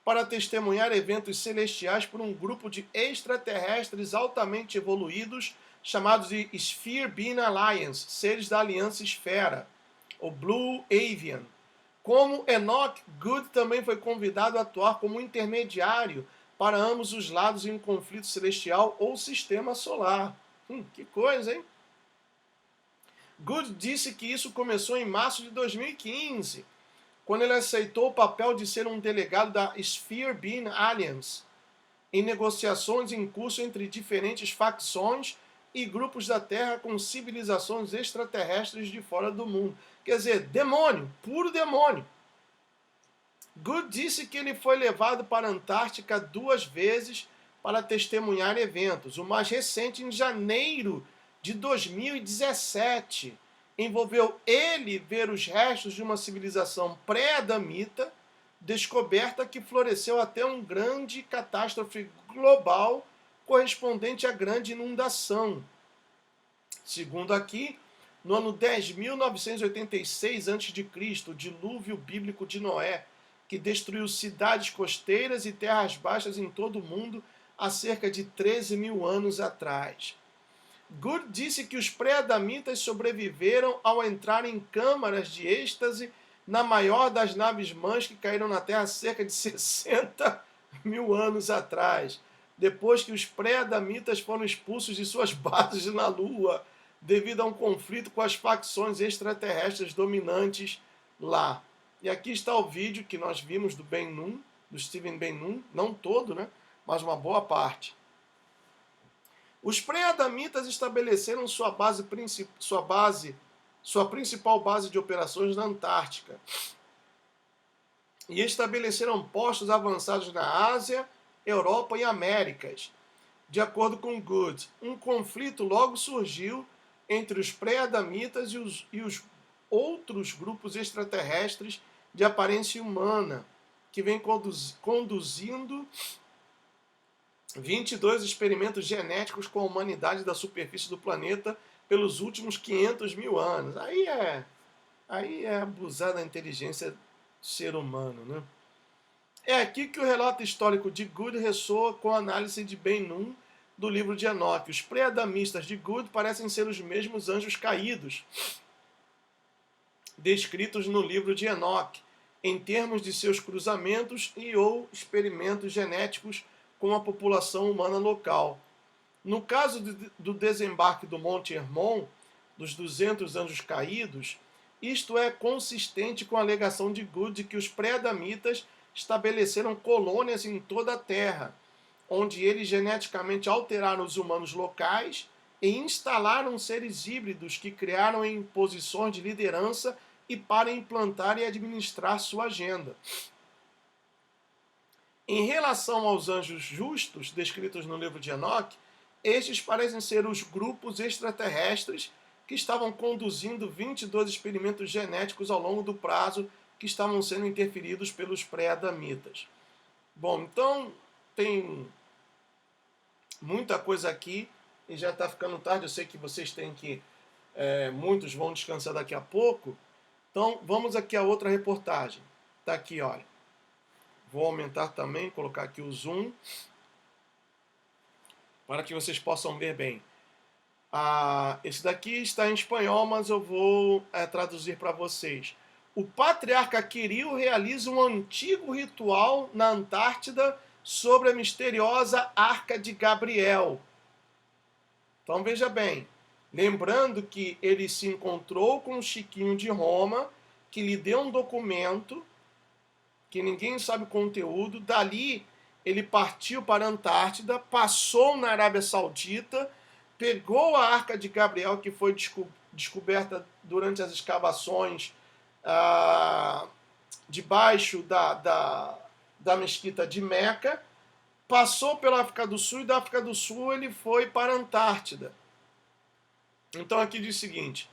para testemunhar eventos celestiais por um grupo de extraterrestres altamente evoluídos chamados de Sphere Being Alliance, seres da Aliança Esfera, ou Blue Avian. Como Enoque, Goode também foi convidado a atuar como intermediário para ambos os lados em um conflito celestial ou sistema solar. Que coisa, hein? Goode disse que isso começou em março de 2015, quando ele aceitou o papel de ser um delegado da Sphere Being Alliance, em negociações em curso entre diferentes facções e grupos da Terra com civilizações extraterrestres de fora do mundo. Quer dizer, demônio, puro demônio. Goode disse que ele foi levado para a Antártica 2 vezes para testemunhar eventos. O mais recente, em janeiro de 2017, envolveu ele ver os restos de uma civilização pré-adamita descoberta que floresceu até uma grande catástrofe global correspondente à grande inundação. Segundo aqui, no ano 10.986 a.C., o dilúvio bíblico de Noé, que destruiu cidades costeiras e terras baixas em todo o mundo há cerca de 13.000 anos atrás. Goode disse que os pré-adamitas sobreviveram ao entrar em câmaras de êxtase na maior das naves-mães que caíram na Terra há cerca de 60.000 anos atrás, depois que os pré-adamitas foram expulsos de suas bases na Lua, devido a um conflito com as facções extraterrestres dominantes lá. E aqui está o vídeo que nós vimos do Ben-Nun, do Steven Ben-Nun, não todo, né? Mas uma boa parte. Os pré-adamitas estabeleceram sua principal base de operações na Antártica e estabeleceram postos avançados na Ásia, Europa e Américas. De acordo com Goode, um conflito logo surgiu entre os pré-adamitas e os outros grupos extraterrestres de aparência humana, que vem conduzindo 22 experimentos genéticos com a humanidade da superfície do planeta pelos últimos 500.000 anos. Aí é abusar da inteligência do ser humano, né? É aqui que o relato histórico de Goode ressoa com a análise de Ben-Nun do livro de Enoque. Os pré-adamistas de Goode parecem ser os mesmos anjos caídos descritos no livro de Enoque, em termos de seus cruzamentos e ou experimentos genéticos com a população humana local. No caso do desembarque do Monte Hermon, dos 200 anjos caídos, isto é consistente com a alegação de Good de que os pré-adamitas estabeleceram colônias em toda a Terra, onde eles geneticamente alteraram os humanos locais e instalaram seres híbridos que criaram em posições de liderança e para implantar e administrar sua agenda. Em relação aos anjos justos, descritos no livro de Enoque, estes parecem ser os grupos extraterrestres que estavam conduzindo 22 experimentos genéticos ao longo do prazo que estavam sendo interferidos pelos pré-adamitas. Bom, então tem muita coisa aqui e já está ficando tarde. Eu sei que vocês têm que... muitos vão descansar daqui a pouco. Então vamos aqui a outra reportagem. Está aqui, olha. Vou aumentar também, colocar aqui o zoom para que vocês possam ver bem. Esse daqui está em espanhol, mas eu vou traduzir para vocês. O patriarca Kirill realiza um antigo ritual na Antártida sobre a misteriosa Arca de Gabriel. Então veja bem, lembrando que ele se encontrou com o Chiquinho de Roma, que lhe deu um documento, que ninguém sabe o conteúdo. Dali ele partiu para a Antártida, passou na Arábia Saudita, pegou a Arca de Gabriel, que foi descoberta durante as escavações debaixo da mesquita de Meca, passou pela África do Sul e da África do Sul ele foi para a Antártida. Então aqui diz o seguinte: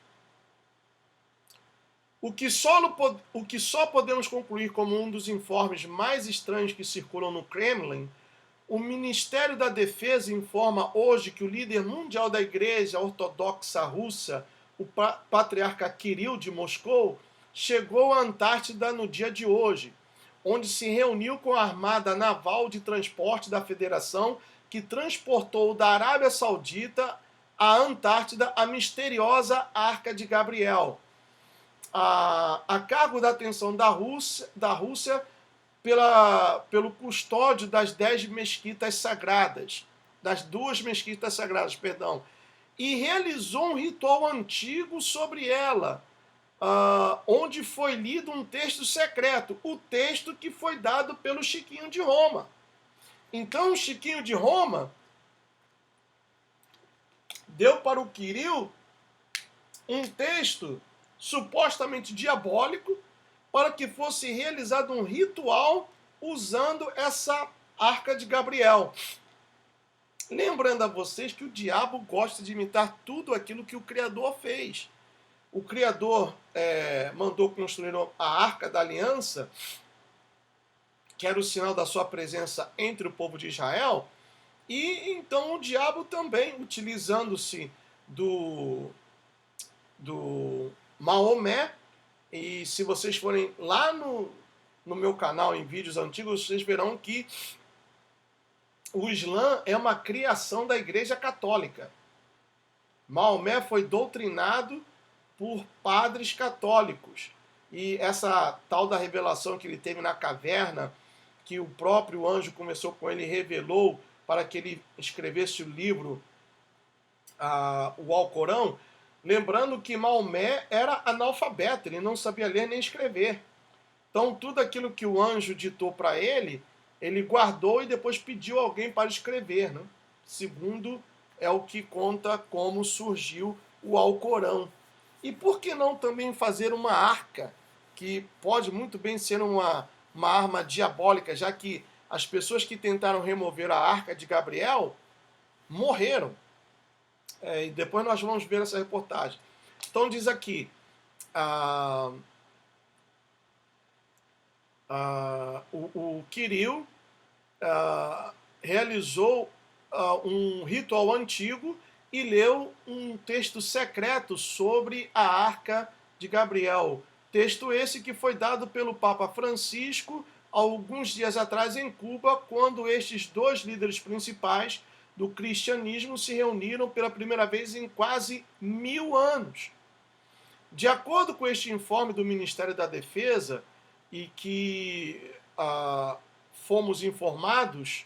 o que só podemos concluir como um dos informes mais estranhos que circulam no Kremlin, o Ministério da Defesa informa hoje que o líder mundial da Igreja Ortodoxa Russa, o patriarca Kirill de Moscou, chegou à Antártida no dia de hoje, onde se reuniu com a Armada Naval de Transporte da Federação, que transportou da Arábia Saudita à Antártida a misteriosa Arca de Gabriel, a cargo da atenção da Rússia pelo custódio das 10 mesquitas sagradas, das 2 mesquitas sagradas, perdão, e realizou um ritual antigo sobre ela, onde foi lido um texto secreto, o texto que foi dado pelo Chiquinho de Roma. Então o Chiquinho de Roma deu para o Kirill um texto supostamente diabólico para que fosse realizado um ritual usando essa Arca de Gabriel. Lembrando a vocês que o diabo gosta de imitar tudo aquilo que o Criador fez. O Criador mandou construir a Arca da Aliança, que era o sinal da sua presença entre o povo de Israel, e então o diabo também, utilizando-se do Maomé, e se vocês forem lá no meu canal em vídeos antigos, vocês verão que o Islã é uma criação da Igreja Católica. Maomé foi doutrinado por padres católicos. E essa tal da revelação que ele teve na caverna, que o próprio anjo começou com ele e revelou para que ele escrevesse o livro, o Alcorão, lembrando que Maomé era analfabeto, ele não sabia ler nem escrever. Então tudo aquilo que o anjo ditou para ele, ele guardou e depois pediu alguém para escrever, né? Segundo é o que conta como surgiu o Alcorão. E por que não também fazer uma arca, que pode muito bem ser uma arma diabólica, já que as pessoas que tentaram remover a Arca de Gabriel morreram. E depois nós vamos ver essa reportagem. Então diz aqui, o Kirill realizou um ritual antigo e leu um texto secreto sobre a Arca de Gabriel. Texto esse que foi dado pelo Papa Francisco alguns dias atrás em Cuba, quando estes 2 líderes principais do cristianismo se reuniram pela primeira vez em quase 1000 anos. De acordo com este informe do Ministério da Defesa, e que fomos informados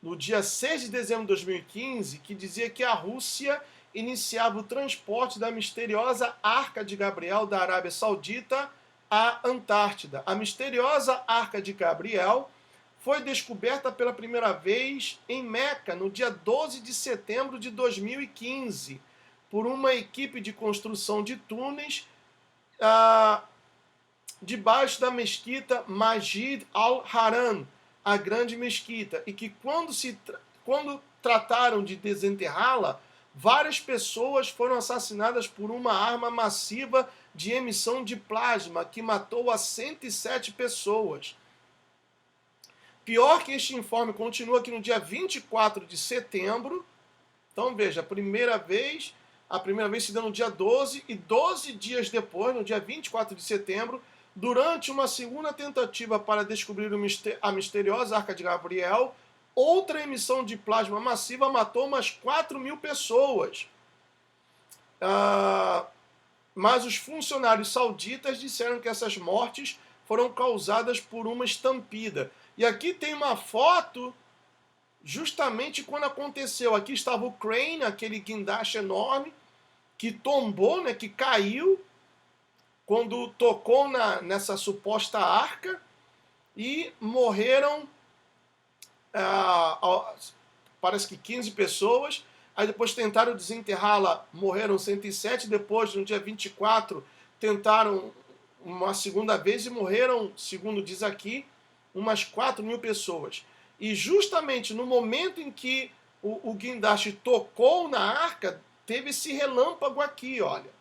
no dia 6 de dezembro de 2015, que dizia que a Rússia iniciava o transporte da misteriosa Arca de Gabriel da Arábia Saudita à Antártida. A misteriosa Arca de Gabriel foi descoberta pela primeira vez em Meca, no dia 12 de setembro de 2015, por uma equipe de construção de túneis debaixo da mesquita Masjid al-Haram, a grande mesquita, e que quando trataram de desenterrá-la, várias pessoas foram assassinadas por uma arma massiva de emissão de plasma que matou a 107 pessoas. Pior que este informe continua que no dia 24 de setembro, então veja, a primeira vez se deu no dia 12 e 12 dias depois, no dia 24 de setembro, durante uma segunda tentativa para descobrir a misteriosa Arca de Gabriel, outra emissão de plasma massiva matou umas 4.000 pessoas. Mas os funcionários sauditas disseram que essas mortes foram causadas por uma estampida. E aqui tem uma foto justamente quando aconteceu. Aqui estava o crane, aquele guindaste enorme, que tombou, né, que caiu, quando tocou nessa suposta arca, e morreram, parece que 15 pessoas. Aí depois tentaram desenterrá-la, morreram 107. Depois, no dia 24, tentaram uma segunda vez e morreram, segundo diz aqui, umas 4.000 pessoas. E justamente no momento em que o guindaste tocou na arca, teve esse relâmpago aqui, olha.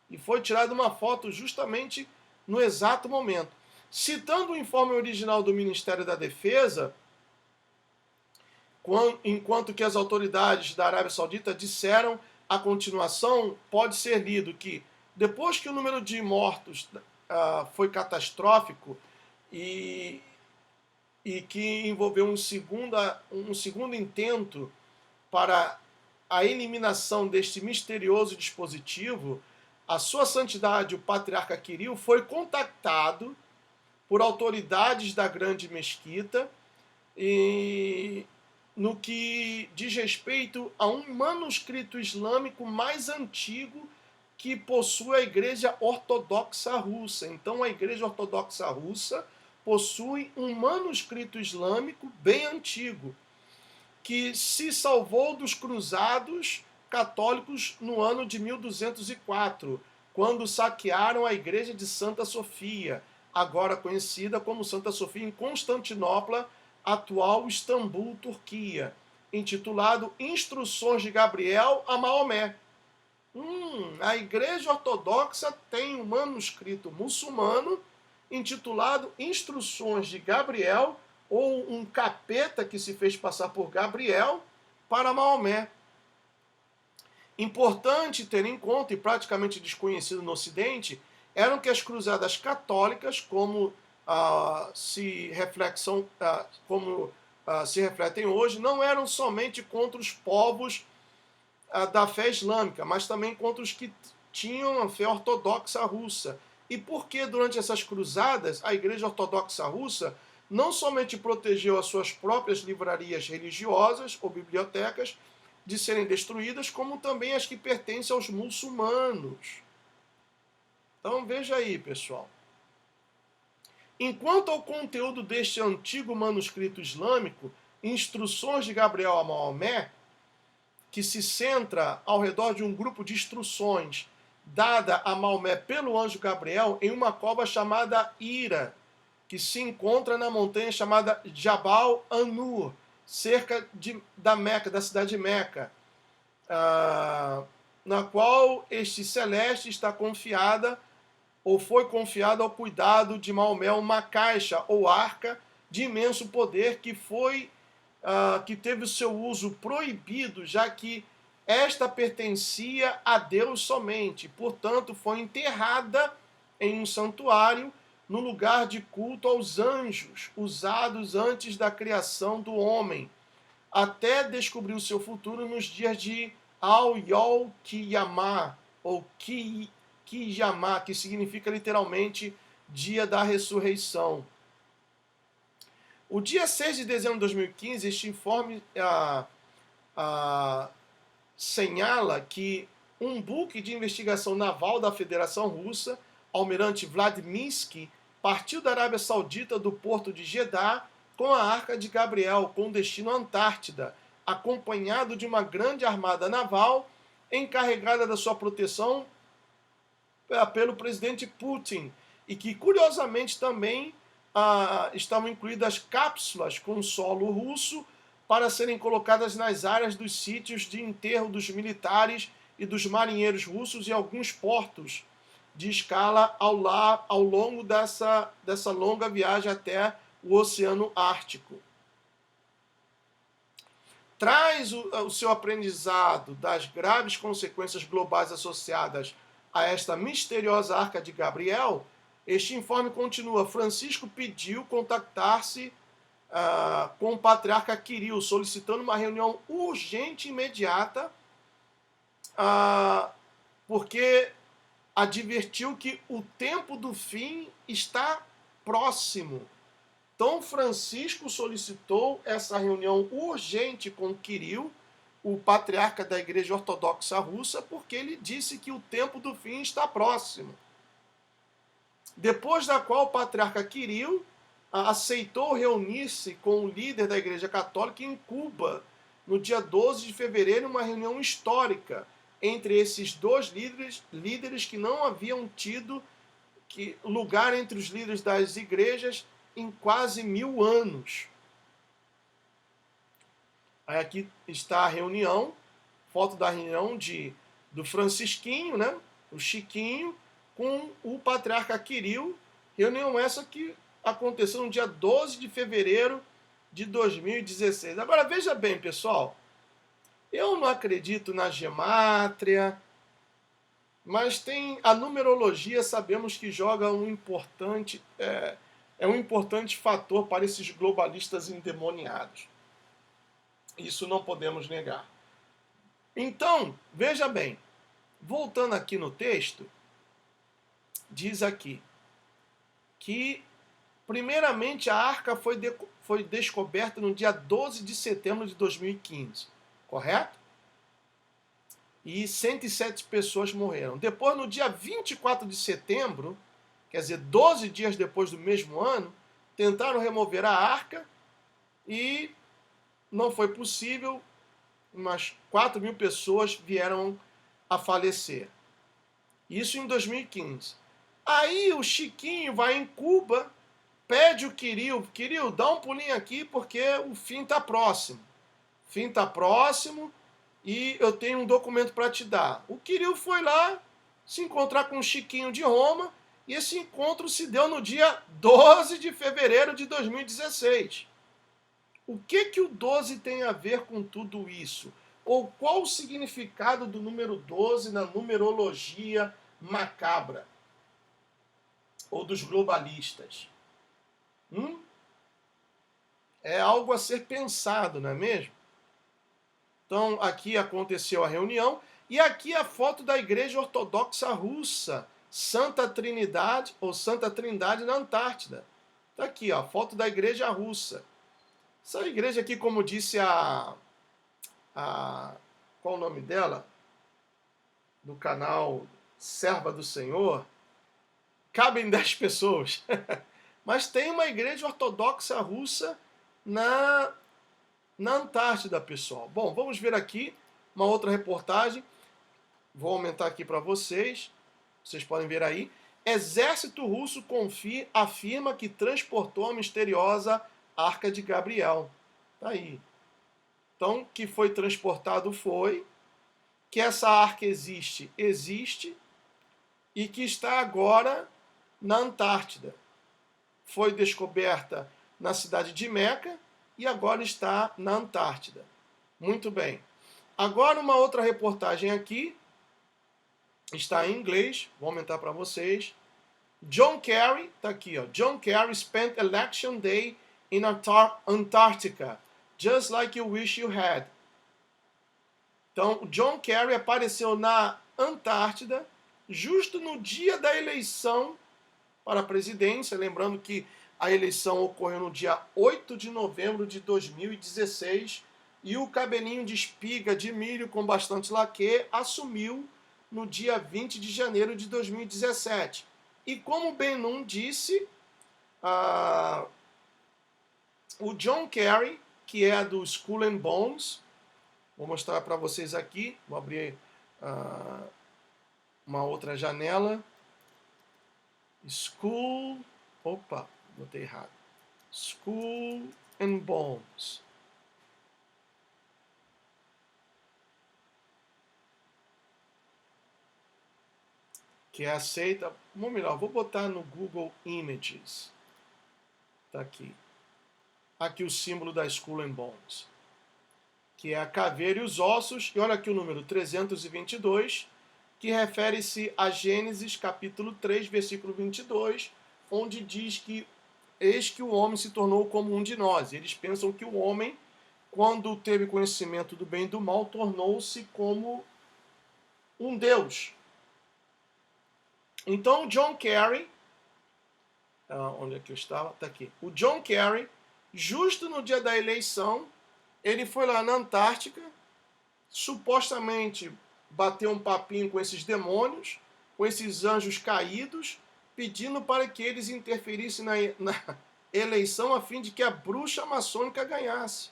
E foi tirada uma foto justamente no exato momento. Citando o informe original do Ministério da Defesa, enquanto que as autoridades da Arábia Saudita disseram, a continuação pode ser lido que, depois que o número de mortos foi catastrófico e que envolveu um segundo intento para a eliminação deste misterioso dispositivo, a Sua Santidade, o Patriarca Kirill, foi contactado por autoridades da Grande Mesquita e no que diz respeito a um manuscrito islâmico mais antigo que possui a Igreja Ortodoxa Russa. Então, a Igreja Ortodoxa Russa possui um manuscrito islâmico bem antigo, que se salvou dos cruzados católicos no ano de 1204, quando saquearam a igreja de Santa Sofia, agora conhecida como Santa Sofia, em Constantinopla, atual Istambul, Turquia, intitulado Instruções de Gabriel a Maomé. A Igreja Ortodoxa tem um manuscrito muçulmano intitulado Instruções de Gabriel, ou um capeta que se fez passar por Gabriel para Maomé. Importante ter em conta, e praticamente desconhecido no Ocidente, eram que as cruzadas católicas, como se refletem hoje, não eram somente contra os povos da fé islâmica, mas também contra os que tinham a fé ortodoxa russa. E por que durante essas cruzadas a Igreja Ortodoxa Russa não somente protegeu as suas próprias livrarias religiosas ou bibliotecas de serem destruídas, como também as que pertencem aos muçulmanos. Então veja aí, pessoal. Enquanto ao conteúdo deste antigo manuscrito islâmico, Instruções de Gabriel a Maomé, que se centra ao redor de um grupo de instruções dada a Maomé pelo anjo Gabriel em uma cova chamada Hira, que se encontra na montanha chamada Jabal An-Nur, cerca da Meca, da cidade de Meca, na qual este celeste está confiada, ou foi confiada ao cuidado de Maomé, uma caixa ou arca de imenso poder que teve o seu uso proibido, já que esta pertencia a Deus somente, portanto foi enterrada em um santuário no lugar de culto aos anjos, usados antes da criação do homem, até descobrir o seu futuro nos dias de Al-Yol Kiyamah, ou Kiyamah, que significa literalmente dia da ressurreição. O dia 6 de dezembro de 2015, este informe señala que um buque de investigação naval da Federação Russa, almirante Vladimirsky, partiu da Arábia Saudita do porto de Jeddah com a Arca de Gabriel, com destino à Antártida, acompanhado de uma grande armada naval encarregada da sua proteção pelo presidente Putin, e que, curiosamente, também estavam incluídas cápsulas com solo russo para serem colocadas nas áreas dos sítios de enterro dos militares e dos marinheiros russos e alguns portos de escala ao longo dessa longa viagem até o Oceano Ártico. Traz o seu aprendizado das graves consequências globais associadas a esta misteriosa Arca de Gabriel. Este informe continua. Francisco pediu contactar-se com o patriarca Kirill, solicitando uma reunião urgente e imediata, porque advertiu que o tempo do fim está próximo. Então Francisco solicitou essa reunião urgente com Kirill, o patriarca da Igreja Ortodoxa Russa, porque ele disse que o tempo do fim está próximo. Depois da qual o patriarca Kirill aceitou reunir-se com o líder da Igreja Católica em Cuba, no dia 12 de fevereiro, uma reunião histórica entre esses dois líderes que não haviam tido lugar entre os líderes das igrejas em quase 1000 anos. Aí aqui está a reunião, foto da reunião do Francisquinho, né, o Chiquinho, com o patriarca Kirill, reunião essa que aconteceu no dia 12 de fevereiro de 2016. Agora veja bem, pessoal, eu não acredito na gemátria, mas tem a numerologia, sabemos que joga um importante fator para esses globalistas endemoniados. Isso não podemos negar. Então, veja bem, voltando aqui no texto, diz aqui que, primeiramente, a arca foi descoberta no dia 12 de setembro de 2015, correto? E 107 pessoas morreram. Depois, no dia 24 de setembro, quer dizer, 12 dias depois do mesmo ano, tentaram remover a arca e não foi possível, umas 4.000 pessoas vieram a falecer. Isso em 2015. Aí o Chiquinho vai em Cuba, pede o Kirill, dá um pulinho aqui porque o fim está próximo. O fim está próximo e eu tenho um documento para te dar. O Kirill foi lá se encontrar com o Chiquinho de Roma e esse encontro se deu no dia 12 de fevereiro de 2016. O que o 12 tem a ver com tudo isso? Ou qual o significado do número 12 na numerologia macabra? Ou dos globalistas? É algo a ser pensado, não é mesmo? Então, aqui aconteceu a reunião, e aqui a foto da Igreja Ortodoxa Russa, Santa Trindade, ou Santa Trindade na Antártida. Está aqui, ó, a foto da Igreja Russa. Essa igreja aqui, como disse qual o nome dela? Do canal Serva do Senhor, cabem 10 pessoas. Mas tem uma igreja ortodoxa russa na Antártida, pessoal. Bom, vamos ver aqui uma outra reportagem. Vou aumentar aqui para vocês. Vocês podem ver aí. Exército russo afirma que transportou a misteriosa Arca de Gabriel. Tá aí. Então, que foi transportado foi, que essa arca existe, e que está agora na Antártida. Foi descoberta na cidade de Meca e agora está na Antártida. Muito bem. Agora uma outra reportagem aqui, está em inglês, vou aumentar para vocês. John Kerry, está aqui, ó. John Kerry spent election day in Antarctica, just like you wish you had. Então, John Kerry apareceu na Antártida justo no dia da eleição para a presidência, lembrando que A eleição ocorreu no dia 8 de novembro de 2016 e o cabelinho de espiga de milho com bastante laque assumiu no dia 20 de janeiro de 2017. E como o Ben-Nun disse, o John Kerry, que é do Skull and Bones, vou mostrar para vocês aqui, vou abrir uma outra janela. Botei errado. Skull and Bones. Que é aceita. Ou melhor, vou botar no Google Images. Tá aqui. Aqui o símbolo da Skull and Bones. Que é a caveira e os ossos. E olha aqui o número 322, que refere-se a Gênesis capítulo 3, versículo 22, onde diz que eis que o homem se tornou como um de nós. Eles pensam que o homem, quando teve conhecimento do bem e do mal, tornou-se como um Deus. Então, o John Kerry, onde é que eu estava? Está aqui. O John Kerry, justo no dia da eleição, ele foi lá na Antártica, supostamente bateu um papinho com esses demônios, com esses anjos caídos, pedindo para que eles interferissem na eleição a fim de que a bruxa maçônica ganhasse.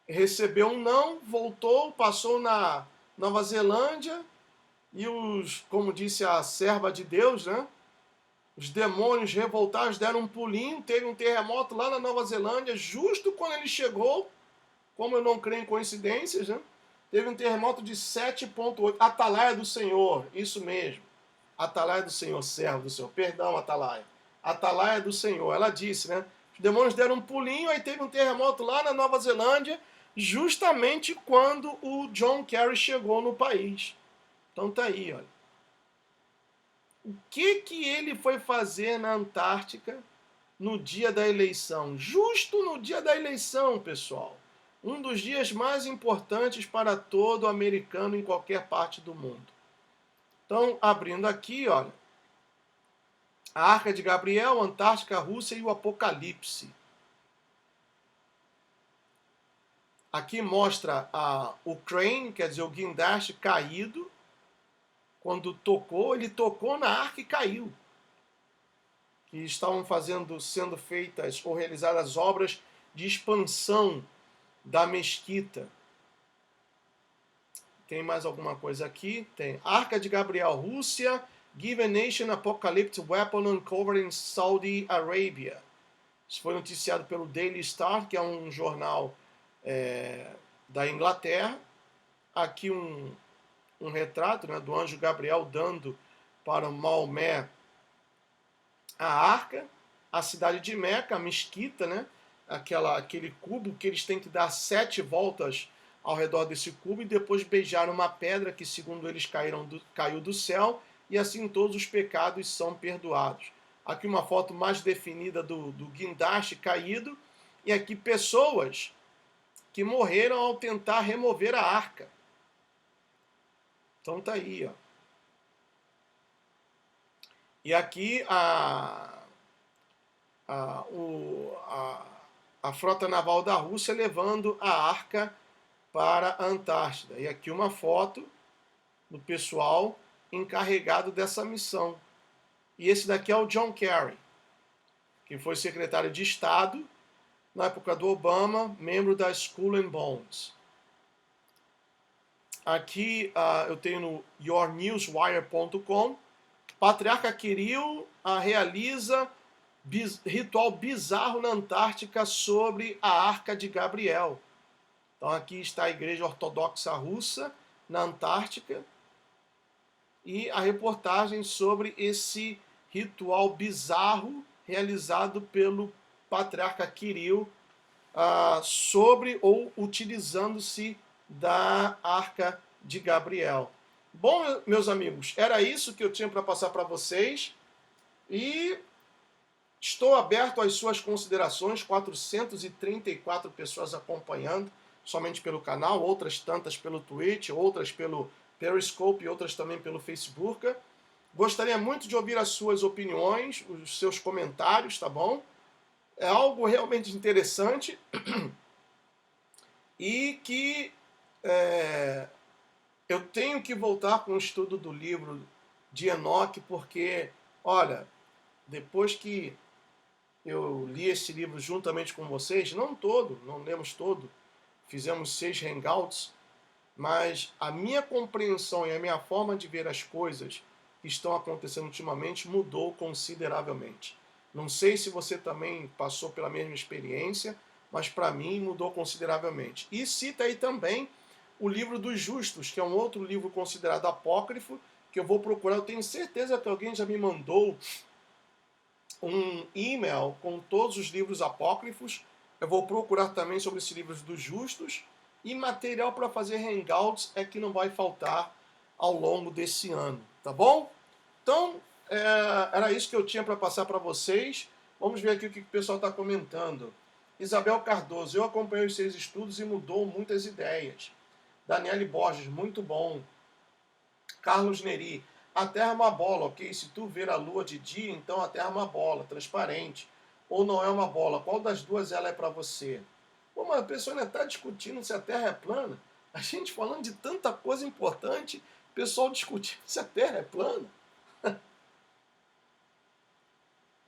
Recebeu um não, voltou, passou na Nova Zelândia e como disse a serva de Deus, né? Os demônios revoltados deram um pulinho, teve um terremoto lá na Nova Zelândia, justo quando ele chegou, como eu não creio em coincidências, né? Teve um terremoto de 7,8. Atalaia do Senhor, isso mesmo. Atalaia do Senhor, servo do Senhor. Perdão, Atalaia. Atalaia do Senhor. Ela disse, né? Os demônios deram um pulinho, aí teve um terremoto lá na Nova Zelândia, justamente quando o John Kerry chegou no país. Então tá aí, olha. O que ele foi fazer na Antártica no dia da eleição? Justo no dia da eleição, pessoal. Um dos dias mais importantes para todo americano em qualquer parte do mundo. Então, abrindo aqui, olha. A Arca de Gabriel, Antártica, Rússia e o Apocalipse. Aqui mostra o crane, quer dizer, o guindaste caído. Quando tocou, ele tocou na arca e caiu. Que estavam sendo feitas ou realizadas obras de expansão da mesquita. Tem mais alguma coisa aqui? Tem. Arca de Gabriel, Rússia, Give a Nation Apocalypse Weapon Uncovered in Saudi Arabia. Isso foi noticiado pelo Daily Star, que é um jornal da Inglaterra. Aqui um retrato, né, do anjo Gabriel dando para Maomé a arca, a cidade de Meca, a mesquita, né, aquele cubo que eles têm que dar 7 voltas ao redor desse cubo e depois beijar uma pedra que, segundo eles, caiu do céu, e assim todos os pecados são perdoados. Aqui uma foto mais definida do guindaste caído, e aqui pessoas que morreram ao tentar remover a arca. Então tá aí, ó. E aqui a frota naval da Rússia levando a arca para a Antártida. E aqui uma foto do pessoal encarregado dessa missão. E esse daqui é o John Kerry, que foi secretário de Estado na época do Obama, membro da Skull and Bones. Aqui eu tenho no yournewswire.com. Patriarca Kirill realiza ritual bizarro na Antártica sobre a Arca de Gabriel. Então aqui está a Igreja Ortodoxa Russa na Antártica e a reportagem sobre esse ritual bizarro realizado pelo Patriarca Kirill sobre ou utilizando-se da Arca de Gabriel. Bom, meus amigos, era isso que eu tinha para passar para vocês e estou aberto às suas considerações. 434 pessoas acompanhando somente pelo canal, outras tantas pelo Twitch, outras pelo Periscope e outras também pelo Facebook. Gostaria muito de ouvir as suas opiniões, os seus comentários, tá bom? É algo realmente interessante e que eu tenho que voltar com o estudo do livro de Enoque, porque, olha, depois que eu li esse livro juntamente com vocês, não todo, não lemos todo, fizemos 6 hangouts, mas a minha compreensão e a minha forma de ver as coisas que estão acontecendo ultimamente mudou consideravelmente. Não sei se você também passou pela mesma experiência, mas para mim mudou consideravelmente. E cita aí também o livro dos Justos, que é um outro livro considerado apócrifo, que eu vou procurar. Eu tenho certeza que alguém já me mandou um e-mail com todos os livros apócrifos. Eu vou procurar também sobre esses livros dos Justos. E material para fazer hangouts é que não vai faltar ao longo desse ano, tá bom? Então, era isso que eu tinha para passar para vocês. Vamos ver aqui o que o pessoal está comentando. Isabel Cardoso, eu acompanhei os 6 estudos e mudou muitas ideias. Daniele Borges, muito bom. Carlos Neri, a Terra é uma bola, ok? Se tu ver a Lua de dia, então a Terra é uma bola, transparente. Ou não é uma bola? Qual das duas ela é para você? Pô, mas a pessoa ainda está discutindo se a Terra é plana. A gente falando de tanta coisa importante, o pessoal discutindo se a Terra é plana.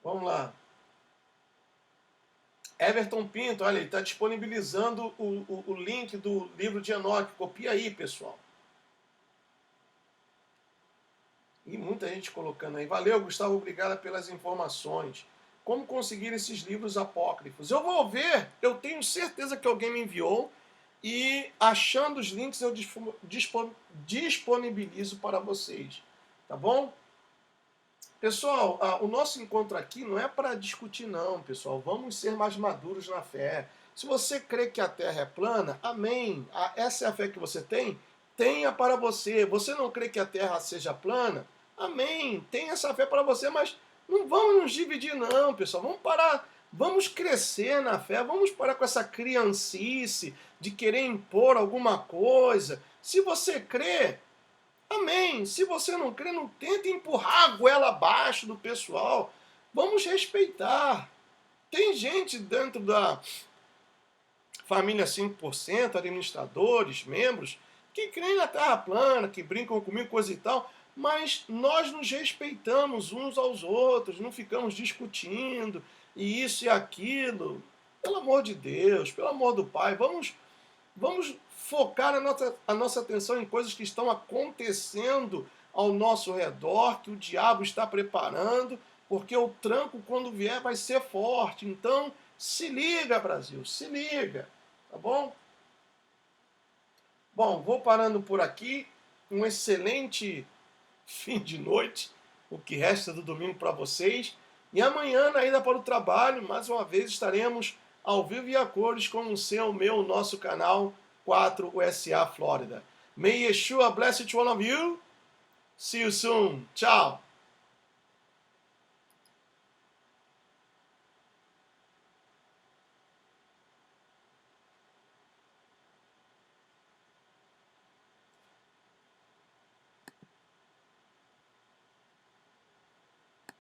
Vamos lá. Everton Pinto, olha, ele está disponibilizando o link do livro de Enoque. Copia aí, pessoal. E muita gente colocando aí. Valeu, Gustavo, obrigado pelas informações. Como conseguir esses livros apócrifos? Eu vou ver, eu tenho certeza que alguém me enviou e achando os links eu disponibilizo para vocês, tá bom? Pessoal, o nosso encontro aqui não é para discutir não, pessoal. Vamos ser mais maduros na fé. Se você crê que a Terra é plana, amém. Essa é a fé que você tem? Tenha para você. Você não crê que a Terra seja plana? Amém. Tenha essa fé para você, mas não vamos nos dividir não, pessoal. Vamos parar, vamos crescer na fé, vamos parar com essa criancice de querer impor alguma coisa. Se você crê, amém. Se você não crê, não tenta empurrar a goela abaixo do pessoal. Vamos respeitar. Tem gente dentro da família 5%, administradores, membros, que creem na Terra plana, que brincam comigo, coisa e tal, mas nós nos respeitamos uns aos outros, não ficamos discutindo, e isso e aquilo. Pelo amor de Deus, pelo amor do Pai, vamos focar a nossa atenção em coisas que estão acontecendo ao nosso redor, que o diabo está preparando, porque o tranco, quando vier, vai ser forte. Então, se liga, Brasil, se liga, tá bom? Bom, vou parando por aqui. Um excelente fim de noite, o que resta do domingo para vocês. E amanhã, na ida para o trabalho, mais uma vez estaremos ao vivo e a cores com o seu, meu, nosso canal 4USA Flórida. May Yeshua bless each one of you. See you soon. Tchau.